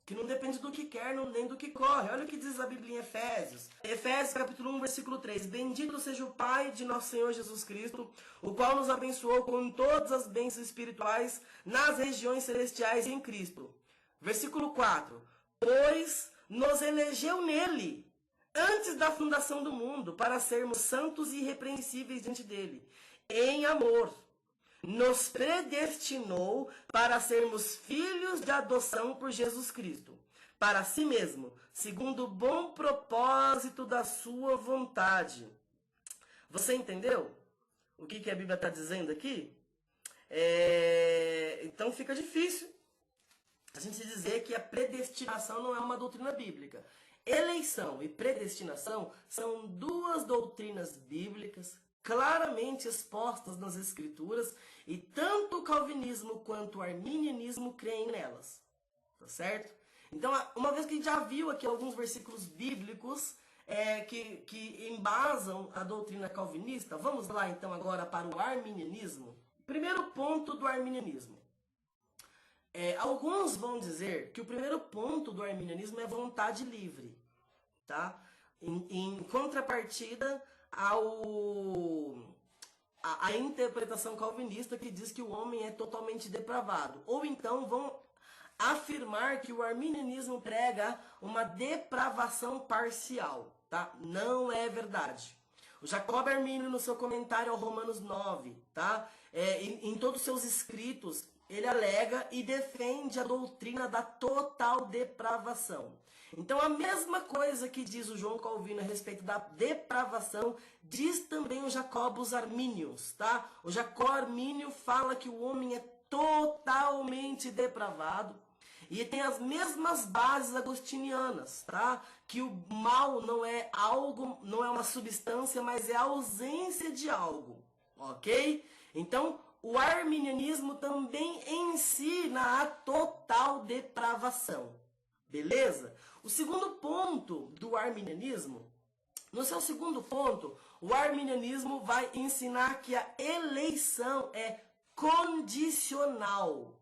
Que não depende do que quer, nem do que corre. Olha o que diz a Bíblia em Efésios. Efésios capítulo 1, versículo 3. Bendito seja o Pai de nosso Senhor Jesus Cristo, o qual nos abençoou com todas as bênçãos espirituais nas regiões celestiais em Cristo. Versículo 4. Pois nos elegeu nele, antes da fundação do mundo, para sermos santos e irrepreensíveis diante dele. Em amor, nos predestinou para sermos filhos de adoção por Jesus Cristo, para si mesmo, segundo o bom propósito da sua vontade. Você entendeu o que a Bíblia está dizendo aqui? Então fica difícil a gente dizer que a predestinação não é uma doutrina bíblica. Eleição e predestinação são duas doutrinas bíblicas claramente expostas nas Escrituras e tanto o calvinismo quanto o arminianismo creem nelas. Tá certo? Então, uma vez que a gente já viu aqui alguns versículos bíblicos que embasam a doutrina calvinista, vamos lá então agora para o arminianismo. Primeiro ponto do arminianismo. Alguns vão dizer que o primeiro ponto do arminianismo é vontade livre, tá? Em contrapartida a interpretação calvinista que diz que o homem é totalmente depravado. Ou então vão afirmar que o arminianismo prega uma depravação parcial, tá? Não é verdade. O Jacob Arminio, no seu comentário ao Romanos 9, tá? Em todos os seus escritos, ele alega e defende a doutrina da total depravação. Então, a mesma coisa que diz o João Calvino a respeito da depravação, diz também o Jacobus Arminius, tá? O Jacob Arminio fala que o homem é totalmente depravado e tem as mesmas bases agostinianas, tá? Que o mal não é algo, não é uma substância, mas é a ausência de algo, ok? Então, o arminianismo também ensina a total depravação. Beleza? O segundo ponto do arminianismo, no seu segundo ponto, o arminianismo vai ensinar que a eleição é condicional.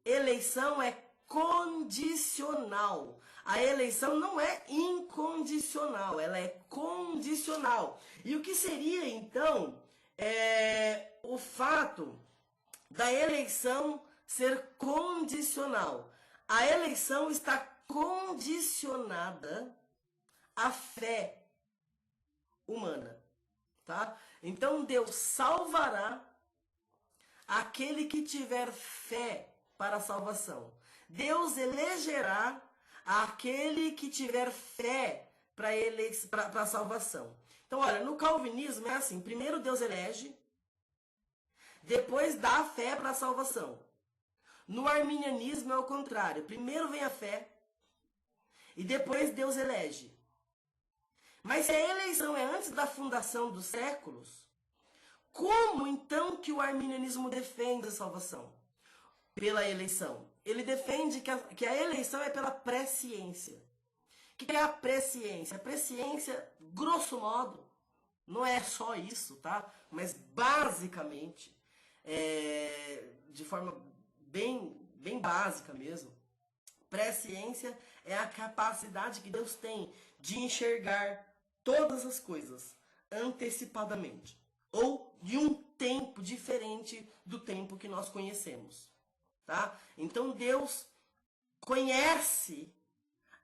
Eleição é condicional. A eleição não é incondicional, ela é condicional. E o que seria, então, o fato da eleição ser condicional? A eleição está condicionada à fé humana, tá? Então Deus salvará aquele que tiver fé para a salvação. Deus elegerá aquele que tiver fé para a salvação. Então, olha, no calvinismo é assim, primeiro Deus elege, depois dá a fé para a salvação. No arminianismo é o contrário, primeiro vem a fé e depois Deus elege. Mas se a eleição é antes da fundação dos séculos, como então que o arminianismo defende a salvação? Pela eleição. Ele defende que a eleição é pela presciência. O que é a presciência? A presciência, grosso modo, não é só isso, tá? Mas basicamente, de forma bem básica mesmo, presciência é a capacidade que Deus tem de enxergar todas as coisas antecipadamente, ou de um tempo diferente do tempo que nós conhecemos, tá? Então Deus conhece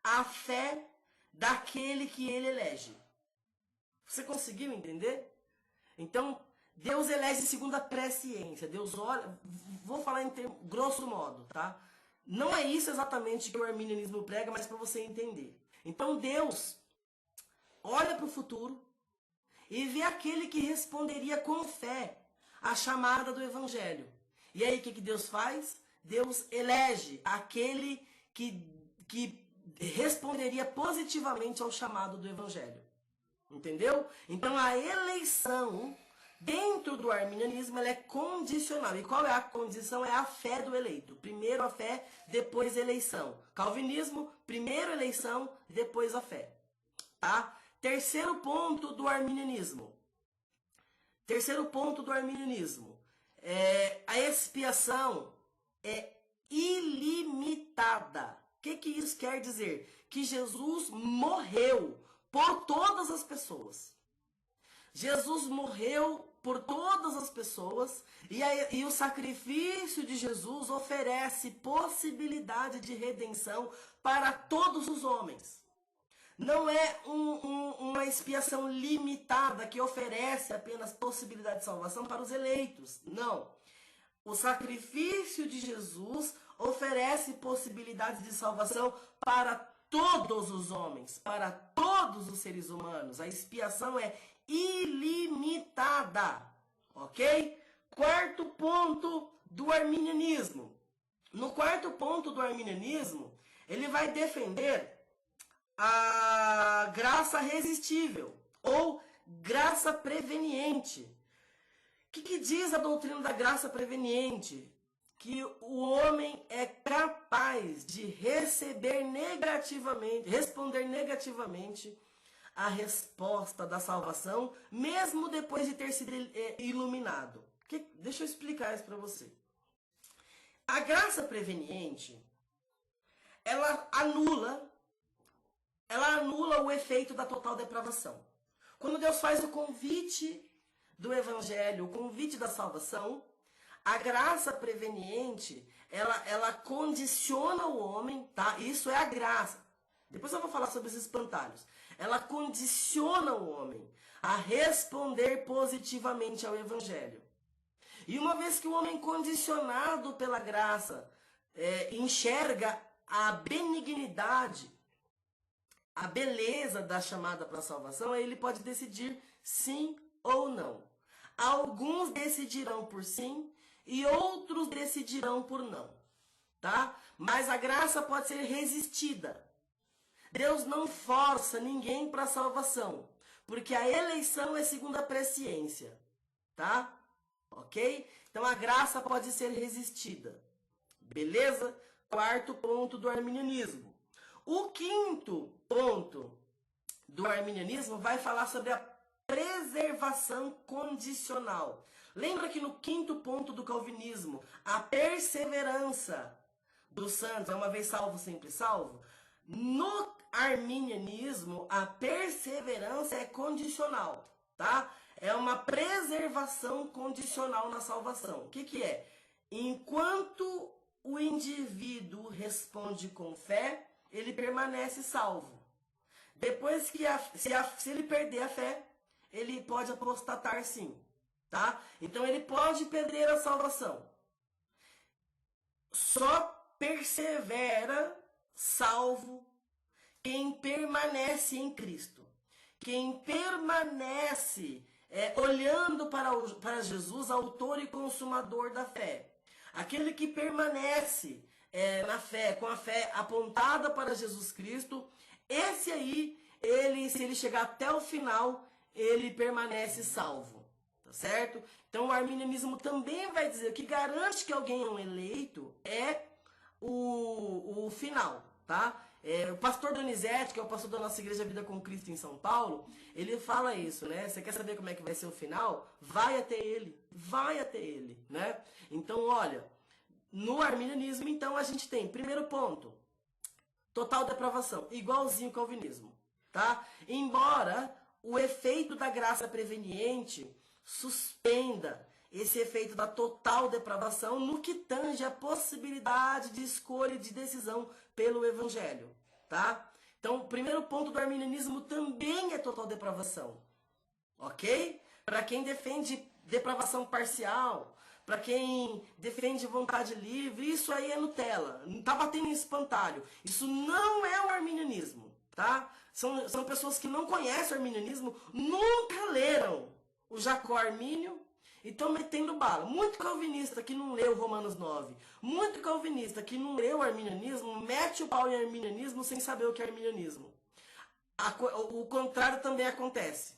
a fé daquele que ele elege. Você conseguiu entender? Então, Deus elege segundo a presciência. Deus olha, vou falar em termos, grosso modo, tá? Não é isso exatamente que o arminianismo prega, mas para você entender. Então, Deus olha para o futuro e vê aquele que responderia com fé à chamada do evangelho. E aí, o que Deus faz? Deus elege aquele que responderia positivamente ao chamado do evangelho. Entendeu? Então a eleição dentro do arminianismo ela é condicional. E qual é a condição? É a fé do eleito. Primeiro a fé, depois a eleição. Calvinismo, primeiro a eleição, depois a fé. Tá? Terceiro ponto do arminianismo. A expiação é ilimitada. O que isso quer dizer? Que Jesus morreu por todas as pessoas. Jesus morreu por todas as pessoas e o sacrifício de Jesus oferece possibilidade de redenção para todos os homens. Não é uma expiação limitada que oferece apenas possibilidade de salvação para os eleitos. Não. O sacrifício de Jesus oferece possibilidades de salvação para todos os homens, para todos os seres humanos. A expiação é ilimitada, ok? Quarto ponto do arminianismo. No quarto ponto do arminianismo, ele vai defender a graça resistível ou graça preveniente. O que diz a doutrina da graça preveniente? Que o homem é capaz de responder negativamente a resposta da salvação, mesmo depois de ter sido iluminado. Deixa eu explicar isso para você. A graça preveniente, ela anula o efeito da total depravação. Quando Deus faz o convite do evangelho, o convite da salvação, a graça preveniente, ela condiciona o homem, tá? Isso é a graça. Depois eu vou falar sobre os espantalhos. Ela condiciona o homem a responder positivamente ao evangelho. E uma vez que o homem condicionado pela graça enxerga a benignidade, a beleza da chamada para a salvação, aí ele pode decidir sim ou não. Alguns decidirão por sim e outros decidirão por não, tá? Mas a graça pode ser resistida. Deus não força ninguém para a salvação, porque a eleição é segundo a presciência, tá? Ok? Então a graça pode ser resistida. Beleza? Quarto ponto do arminianismo. O quinto ponto do arminianismo vai falar sobre a preservação condicional. Lembra que no quinto ponto do calvinismo, a perseverança dos santos é uma vez salvo, sempre salvo? No arminianismo, a perseverança é condicional, tá? É uma preservação condicional na salvação. O que é? Enquanto o indivíduo responde com fé, ele permanece salvo. Depois que se ele perder a fé, ele pode apostatar sim, tá? Então ele pode perder a salvação. Só persevera salvo quem permanece em Cristo. Quem permanece olhando para Jesus, autor e consumador da fé. Aquele que permanece na fé, com a fé apontada para Jesus Cristo, esse aí, se ele chegar até o final, ele permanece salvo. Tá certo? Então o arminianismo também vai dizer que garante que alguém é um eleito é o final, tá? O pastor Donizete, que é o pastor da nossa Igreja Vida com Cristo em São Paulo, ele fala isso, né? Você quer saber como é que vai ser o final? Vai até ele, né? Então, olha, no arminianismo, então, a gente tem, primeiro ponto, total depravação, igualzinho ao calvinismo, tá? Embora o efeito da graça preveniente suspenda esse efeito da total depravação no que tange a possibilidade de escolha e de decisão pelo evangelho, tá? Então, o primeiro ponto do arminianismo também é total depravação, ok? Para quem defende depravação parcial, para quem defende vontade livre, isso aí é Nutella, não tá batendo em espantalho. Isso não é o arminianismo, tá? São pessoas que não conhecem o arminianismo, nunca leram o Jacó Armínio e estão metendo bala. Muito calvinista que não leu Romanos 9, muito calvinista que não leu o arminianismo, mete o pau em arminianismo sem saber o que é arminianismo. O contrário também acontece.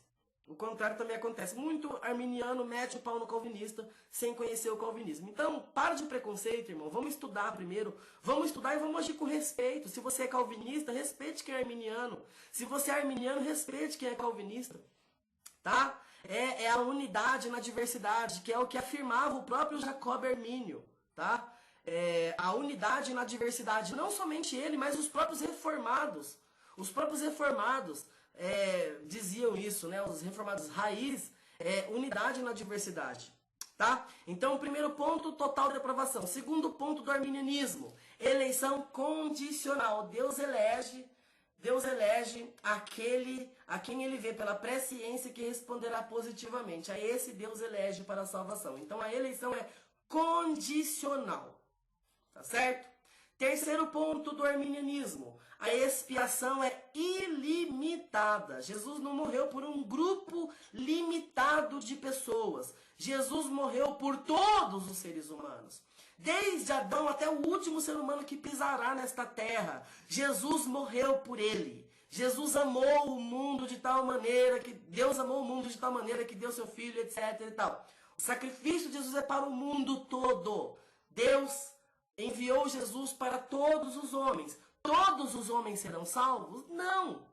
Muito arminiano mete o pau no calvinista sem conhecer o calvinismo. Então, para de preconceito, irmão. Vamos estudar primeiro. Vamos estudar e vamos agir com respeito. Se você é calvinista, respeite quem é arminiano. Se você é arminiano, respeite quem é calvinista. Tá? É a unidade na diversidade, que é o que afirmava o próprio Jacob Armínio, tá? A unidade na diversidade, não somente ele, mas os próprios reformados. Os próprios reformados diziam isso, né? Os reformados raiz, unidade na diversidade, tá? Então, primeiro ponto, total depravação. Segundo ponto do arminianismo, eleição condicional. Deus elege aquele a quem ele vê pela presciência que responderá positivamente. A esse Deus elege para a salvação. Então a eleição é condicional. Tá certo? Terceiro ponto do arminianismo. A expiação é ilimitada. Jesus não morreu por um grupo limitado de pessoas. Jesus morreu por todos os seres humanos. Desde Adão até o último ser humano que pisará nesta terra, Jesus morreu por ele. Jesus amou o mundo de tal maneira que Deus amou o mundo de tal maneira que deu seu filho, etc. e tal. O sacrifício de Jesus é para o mundo todo. Deus enviou Jesus para todos os homens. Todos os homens serão salvos? Não.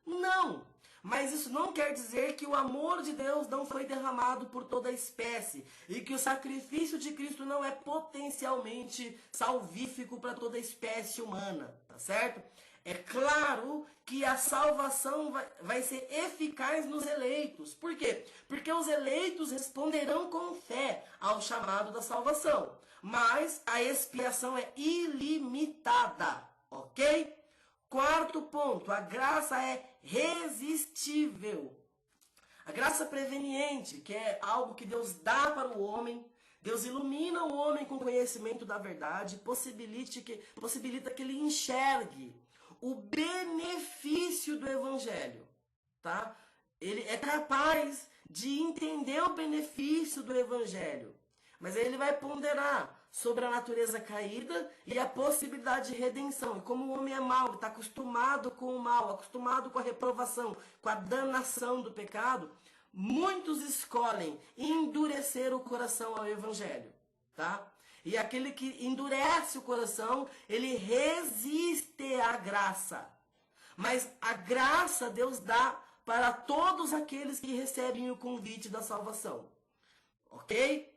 Não. Mas isso não quer dizer que o amor de Deus não foi derramado por toda a espécie e que o sacrifício de Cristo não é potencialmente salvífico para toda a espécie humana, tá certo? É claro que a salvação vai ser eficaz nos eleitos. Por quê? Porque os eleitos responderão com fé ao chamado da salvação. Mas a expiação é ilimitada, ok? Quarto ponto, a graça é resistível. A graça preveniente, que é algo que Deus dá para o homem, Deus ilumina o homem com conhecimento da verdade, possibilita que ele enxergue o benefício do evangelho, tá? Ele é capaz de entender o benefício do evangelho, mas aí ele vai ponderar sobre a natureza caída e a possibilidade de redenção. E como o homem é mau, ele está acostumado com o mal, acostumado com a reprovação, com a danação do pecado, muitos escolhem endurecer o coração ao evangelho, tá? E aquele que endurece o coração, ele resiste à graça. Mas a graça Deus dá para todos aqueles que recebem o convite da salvação. Ok?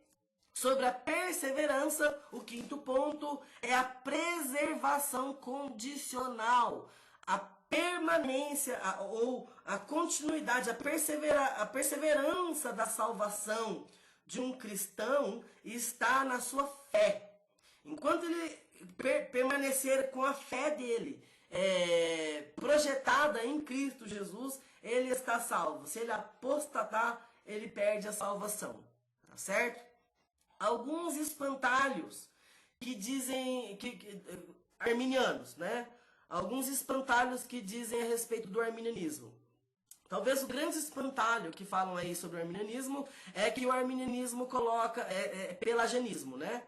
Sobre a perseverança, o quinto ponto é a preservação condicional. A permanência ou a continuidade, a perseverança da salvação de um cristão está na sua fé. Enquanto ele permanecer com a fé dele projetada em Cristo Jesus, ele está salvo. Se ele apostatar, ele perde a salvação. Tá certo? Alguns espantalhos que dizem, arminianos, né? Alguns espantalhos que dizem a respeito do arminianismo. Talvez o grande espantalho que falam aí sobre o arminianismo é que o arminianismo coloca pelagianismo, né?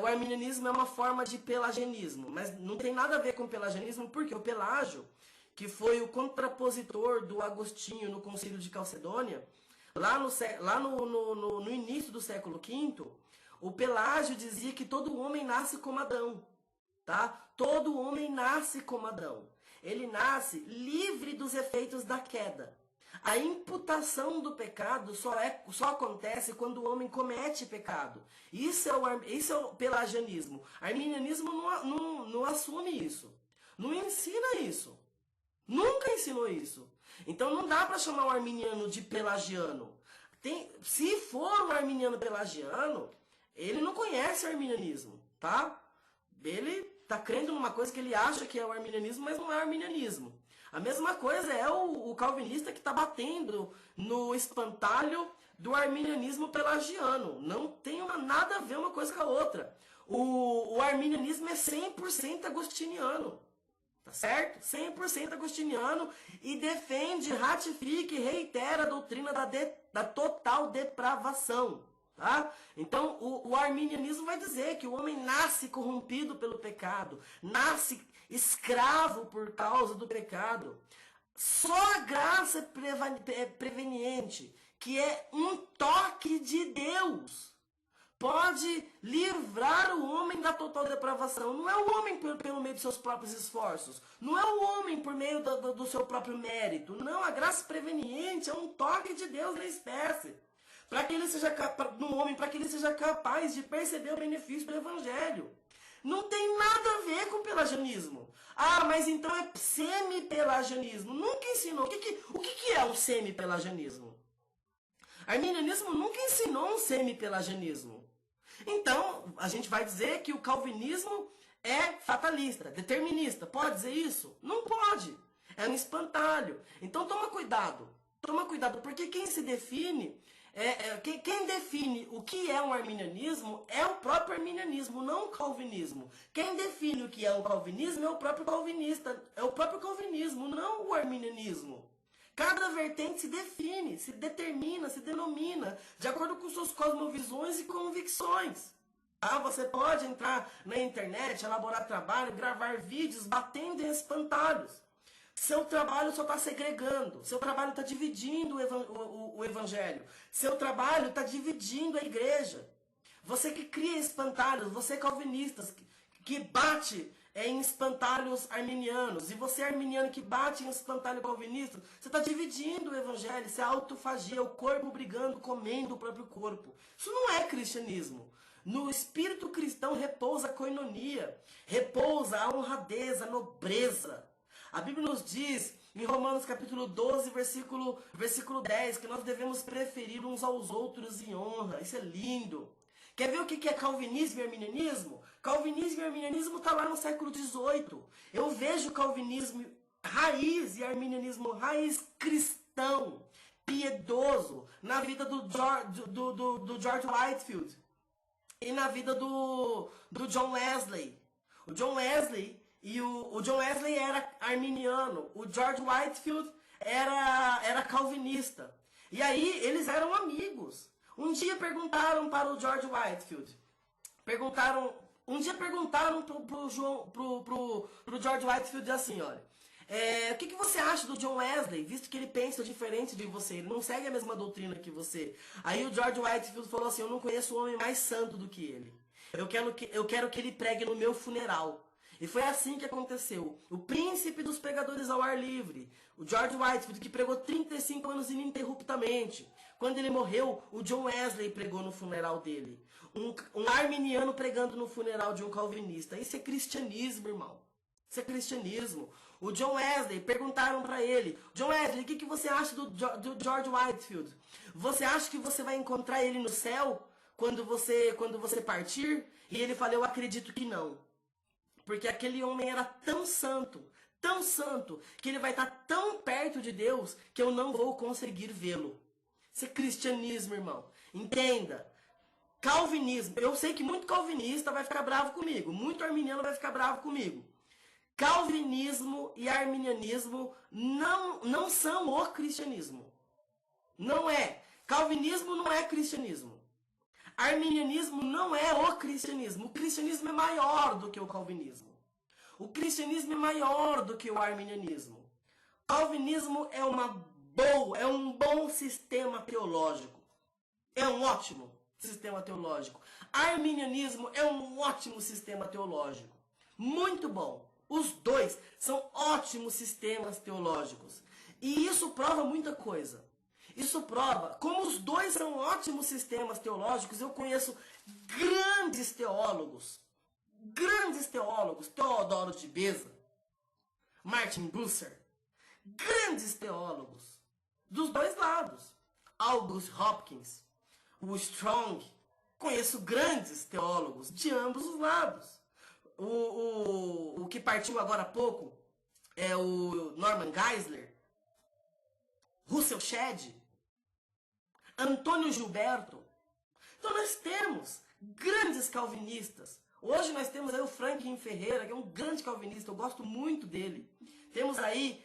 O arminianismo é uma forma de pelagianismo, mas não tem nada a ver com pelagianismo, porque o Pelágio, que foi o contrapositor do Agostinho no Concílio de Calcedônia, lá no início do século V, o Pelágio dizia que todo homem nasce como Adão, tá? Todo homem nasce como Adão. Ele nasce livre dos efeitos da queda. A imputação do pecado só acontece quando o homem comete pecado. Isso é o pelagianismo. O arminianismo não assume isso. Não ensina isso. Nunca ensinou isso. Então não dá para chamar o arminiano de pelagiano. Se for um arminiano pelagiano, ele não conhece o arminianismo, tá? Ele está crendo numa coisa que ele acha que é o arminianismo, mas não é o arminianismo. A mesma coisa é o calvinista que está batendo no espantalho do arminianismo pelagiano. Não tem nada a ver uma coisa com a outra. O arminianismo é 100% agostiniano. Tá certo? 100% agostiniano e defende, ratifica e reitera a doutrina da total depravação. Tá? Então, o arminianismo vai dizer que o homem nasce corrompido pelo pecado, nasce escravo por causa do pecado. Só a graça é preveniente, que é um toque de Deus, pode livrar o homem da total depravação. Não é o homem pelo meio dos seus próprios esforços, não é o homem por meio do seu próprio mérito. Não, a graça preveniente é um toque de Deus na espécie, para que ele seja no homem, para que ele seja capaz de perceber o benefício do evangelho. Não tem nada a ver com pelagianismo. Ah, mas então é semi-pelagianismo. Nunca ensinou. O que é um semi-pelagianismo? Arminianismo nunca ensinou um semi-pelagianismo. Então, a gente vai dizer que o calvinismo é fatalista, determinista. Pode dizer isso? Não pode. É um espantalho. Então, toma cuidado. Toma cuidado, porque quem se define... quem define o que é um arminianismo é o próprio arminianismo, não o calvinismo. Quem define o que é um calvinismo é o próprio calvinista, é o próprio calvinismo, não o arminianismo. Cada vertente se define, se determina, se denomina, de acordo com suas cosmovisões e convicções. Você pode entrar na internet, elaborar trabalho, gravar vídeos batendo em espantalhos. Seu trabalho só está segregando, seu trabalho está dividindo o evangelho, seu trabalho está dividindo a igreja. Você que cria espantalhos, você calvinista, que bate em espantalhos arminianos, e você arminiano que bate em espantalho calvinista, você está dividindo o evangelho, isso é autofagia, o corpo brigando, comendo o próprio corpo. Isso não é cristianismo. No espírito cristão repousa a coinonia, repousa a honradez, a nobreza. A Bíblia nos diz, em Romanos capítulo 12, versículo 10, que nós devemos preferir uns aos outros em honra. Isso é lindo. Quer ver o que é calvinismo e arminianismo? Calvinismo e arminianismo está lá no século XVIII. Eu vejo calvinismo raiz e arminianismo raiz cristão, piedoso, na vida do George Whitefield e na vida do John Wesley. O John Wesley era arminiano, o George Whitefield era calvinista. E aí eles eram amigos. Um dia perguntaram para o George Whitefield, perguntaram pro George Whitefield assim, olha, o que você acha do John Wesley, visto que ele pensa diferente de você, ele não segue a mesma doutrina que você. Aí o George Whitefield falou assim, eu não conheço um homem mais santo do que ele. Eu quero que ele pregue no meu funeral. E foi assim que aconteceu. O príncipe dos pregadores ao ar livre, o George Whitefield, que pregou 35 anos ininterruptamente. Quando ele morreu, o John Wesley pregou no funeral dele. Um arminiano pregando no funeral de um calvinista. Isso é cristianismo, irmão. Isso é cristianismo. O John Wesley, perguntaram para ele, John Wesley, o que você acha do George Whitefield? Você acha que você vai encontrar ele no céu quando você partir? E ele falou, eu acredito que não. Porque aquele homem era tão santo, que ele vai estar tão perto de Deus que eu não vou conseguir vê-lo. Isso é cristianismo, irmão. Entenda. Calvinismo. Eu sei que muito calvinista vai ficar bravo comigo. Muito arminiano vai ficar bravo comigo. Calvinismo e arminianismo não são o cristianismo. Não é. Calvinismo não é cristianismo. Arminianismo não é o cristianismo. O cristianismo é maior do que o calvinismo. O cristianismo é maior do que o arminianismo. Calvinismo é um bom sistema teológico. É um ótimo sistema teológico. Arminianismo é um ótimo sistema teológico. Muito bom. Os dois são ótimos sistemas teológicos. E isso prova muita coisa. Isso prova, como os dois são ótimos sistemas teológicos, eu conheço grandes teólogos, Teodoro de Beza, Martin Bucer, grandes teólogos, dos dois lados. August Hopkins, o Strong, conheço grandes teólogos de ambos os lados. O que partiu agora há pouco é o Norman Geisler, Russell Shedd, Antônio Gilberto. Então nós temos grandes calvinistas. Hoje nós temos aí o Franklin Ferreira, que é um grande calvinista, eu gosto muito dele. Temos aí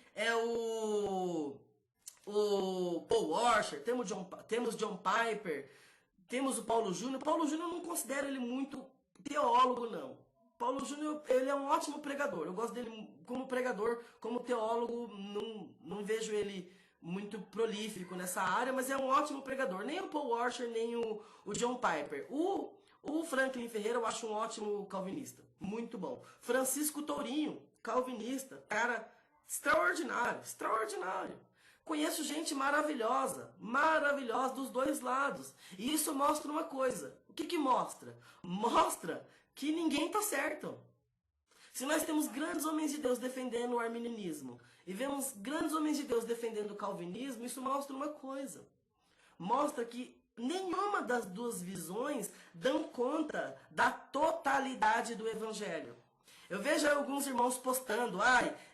o Paul Washer, temos John Piper, temos o Paulo Júnior. Paulo Júnior eu não considero ele muito teólogo, não. Paulo Júnior, ele é um ótimo pregador. Eu gosto dele como pregador, como teólogo, não vejo ele muito prolífico nessa área, mas é um ótimo pregador. Nem o Paul Washer, nem o John Piper. O Franklin Ferreira eu acho um ótimo calvinista. Muito bom. Francisco Tourinho, calvinista. Cara, extraordinário, extraordinário. Conheço gente maravilhosa, maravilhosa dos dois lados. E isso mostra uma coisa. O que mostra? Mostra que ninguém está certo. Se nós temos grandes homens de Deus defendendo o arminianismo e vemos grandes homens de Deus defendendo o calvinismo, isso mostra uma coisa. Mostra que nenhuma das duas visões dão conta da totalidade do evangelho. Eu vejo alguns irmãos postando,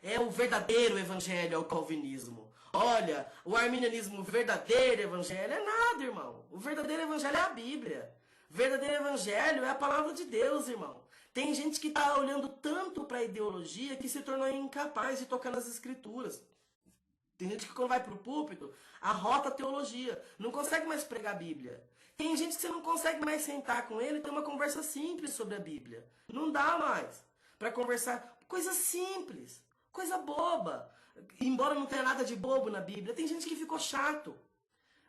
é o verdadeiro evangelho, é o calvinismo. Olha, o arminianismo, o verdadeiro evangelho é nada, irmão. O verdadeiro evangelho é a Bíblia. O verdadeiro evangelho é a palavra de Deus, irmão. Tem gente que está olhando tanto para a ideologia que se tornou incapaz de tocar nas escrituras. Tem gente que quando vai para o púlpito, arrota a teologia. Não consegue mais pregar a Bíblia. Tem gente que você não consegue mais sentar com ele e ter uma conversa simples sobre a Bíblia. Não dá mais para conversar. Coisa simples, coisa boba. Embora não tenha nada de bobo na Bíblia, tem gente que ficou chato.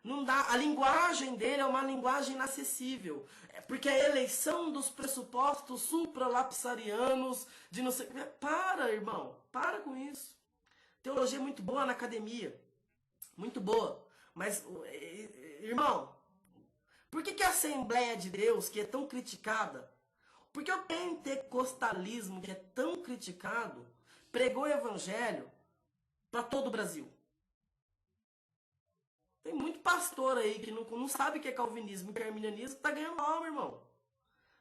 Não dá. A linguagem dele é uma linguagem inacessível. Porque a eleição dos pressupostos supralapsarianos de não sei... Para, irmão. Para com isso. Teologia é muito boa na academia. Muito boa. Mas, irmão, por que a Assembleia de Deus, que é tão criticada, por que o pentecostalismo, que é tão criticado, pregou o evangelho para todo o Brasil? Tem muito pastor aí que não sabe o que é calvinismo e que é arminianismo, tá ganhando alma, irmão.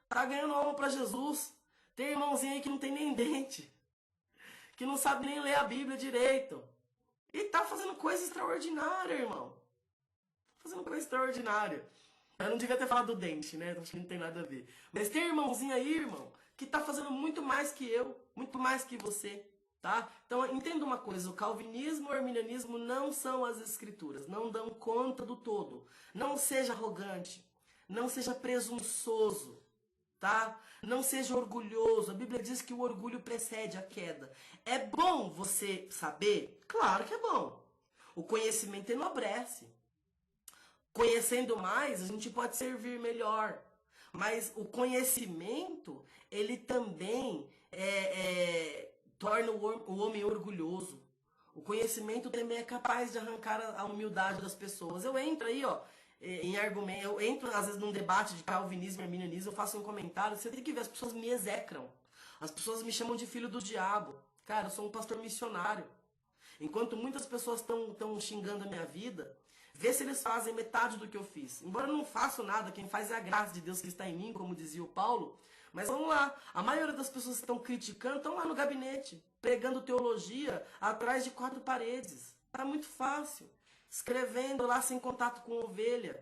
Tá ganhando alma para Jesus. Tem irmãozinho aí que não tem nem dente, que não sabe nem ler a Bíblia direito. E tá fazendo coisa extraordinária, irmão. Fazendo coisa extraordinária. Eu não devia ter falado do dente, né? Acho que não tem nada a ver. Mas tem irmãozinho aí, irmão, que tá fazendo muito mais que eu, muito mais que você. Tá? Então, entenda uma coisa, o calvinismo e o arminianismo não são as escrituras, não dão conta do todo. Não seja arrogante, não seja presunçoso, tá? Não seja orgulhoso. A Bíblia diz que o orgulho precede a queda. É bom você saber? Claro que é bom. O conhecimento enobrece. Conhecendo mais, a gente pode servir melhor. Mas o conhecimento, ele também torna o homem orgulhoso. O conhecimento também é capaz de arrancar a humildade das pessoas. Eu entro aí, em argumento, eu entro às vezes num debate de calvinismo e arminianismo, eu faço um comentário, você tem que ver, as pessoas me execram. As pessoas me chamam de filho do diabo. Cara, eu sou um pastor missionário. Enquanto muitas pessoas estão xingando a minha vida, vê se eles fazem metade do que eu fiz. Embora eu não faça nada, quem faz é a graça de Deus que está em mim, como dizia o Paulo. Mas vamos lá, a maioria das pessoas que estão criticando estão lá no gabinete, pregando teologia atrás de 4 paredes. Tá muito fácil. Escrevendo lá sem contato com ovelha.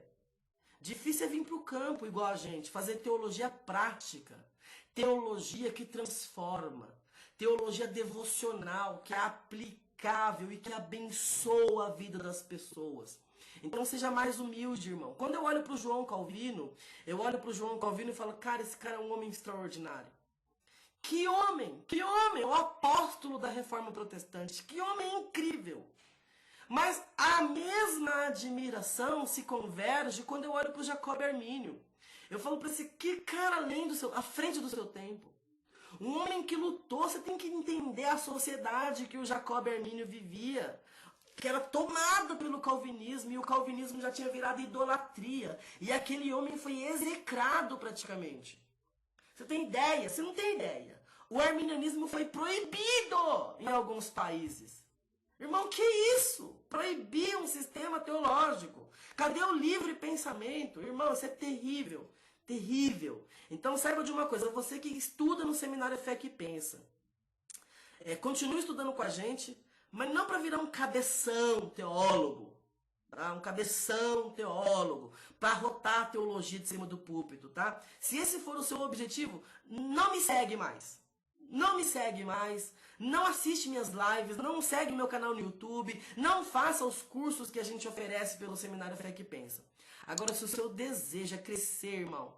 Difícil é vir para o campo igual a gente, fazer teologia prática, teologia que transforma, teologia devocional, que é aplicável e que abençoa a vida das pessoas. Então seja mais humilde, irmão. Quando eu olho para o João Calvino, eu olho para o João Calvino e falo, cara, esse cara é um homem extraordinário. Que homem, o apóstolo da Reforma Protestante, que homem incrível. Mas a mesma admiração se converge quando eu olho para o Jacob Armínio. Eu falo para esse que cara à frente do seu tempo. Um homem que lutou, você tem que entender a sociedade que o Jacob Armínio vivia, que era tomada pelo calvinismo, e o calvinismo já tinha virado idolatria. E aquele homem foi execrado praticamente. Você tem ideia? Você não tem ideia. O arminianismo foi proibido em alguns países. Irmão, que isso? Proibir um sistema teológico. Cadê o livre pensamento? Irmão, isso é terrível. Terrível. Então saiba de uma coisa, você que estuda no Seminário Fé que Pensa, continue estudando com a gente, mas não para virar um cabeção teólogo, tá? Um cabeção teólogo, para arrotar a teologia de cima do púlpito, tá? Se esse for o seu objetivo, não me segue mais. Não me segue mais, não assiste minhas lives, não segue meu canal no YouTube, não faça os cursos que a gente oferece pelo Seminário Fé que Pensa. Agora, se o seu desejo é crescer, irmão,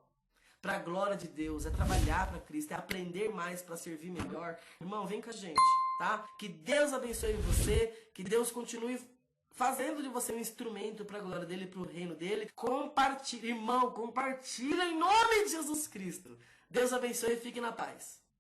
para a glória de Deus, é trabalhar para Cristo, é aprender mais para servir melhor, irmão, vem com a gente, tá? Que Deus abençoe você, que Deus continue fazendo de você um instrumento para a glória dele, para o reino dele. Compartilha, irmão, compartilha em nome de Jesus Cristo. Deus abençoe e fique na paz.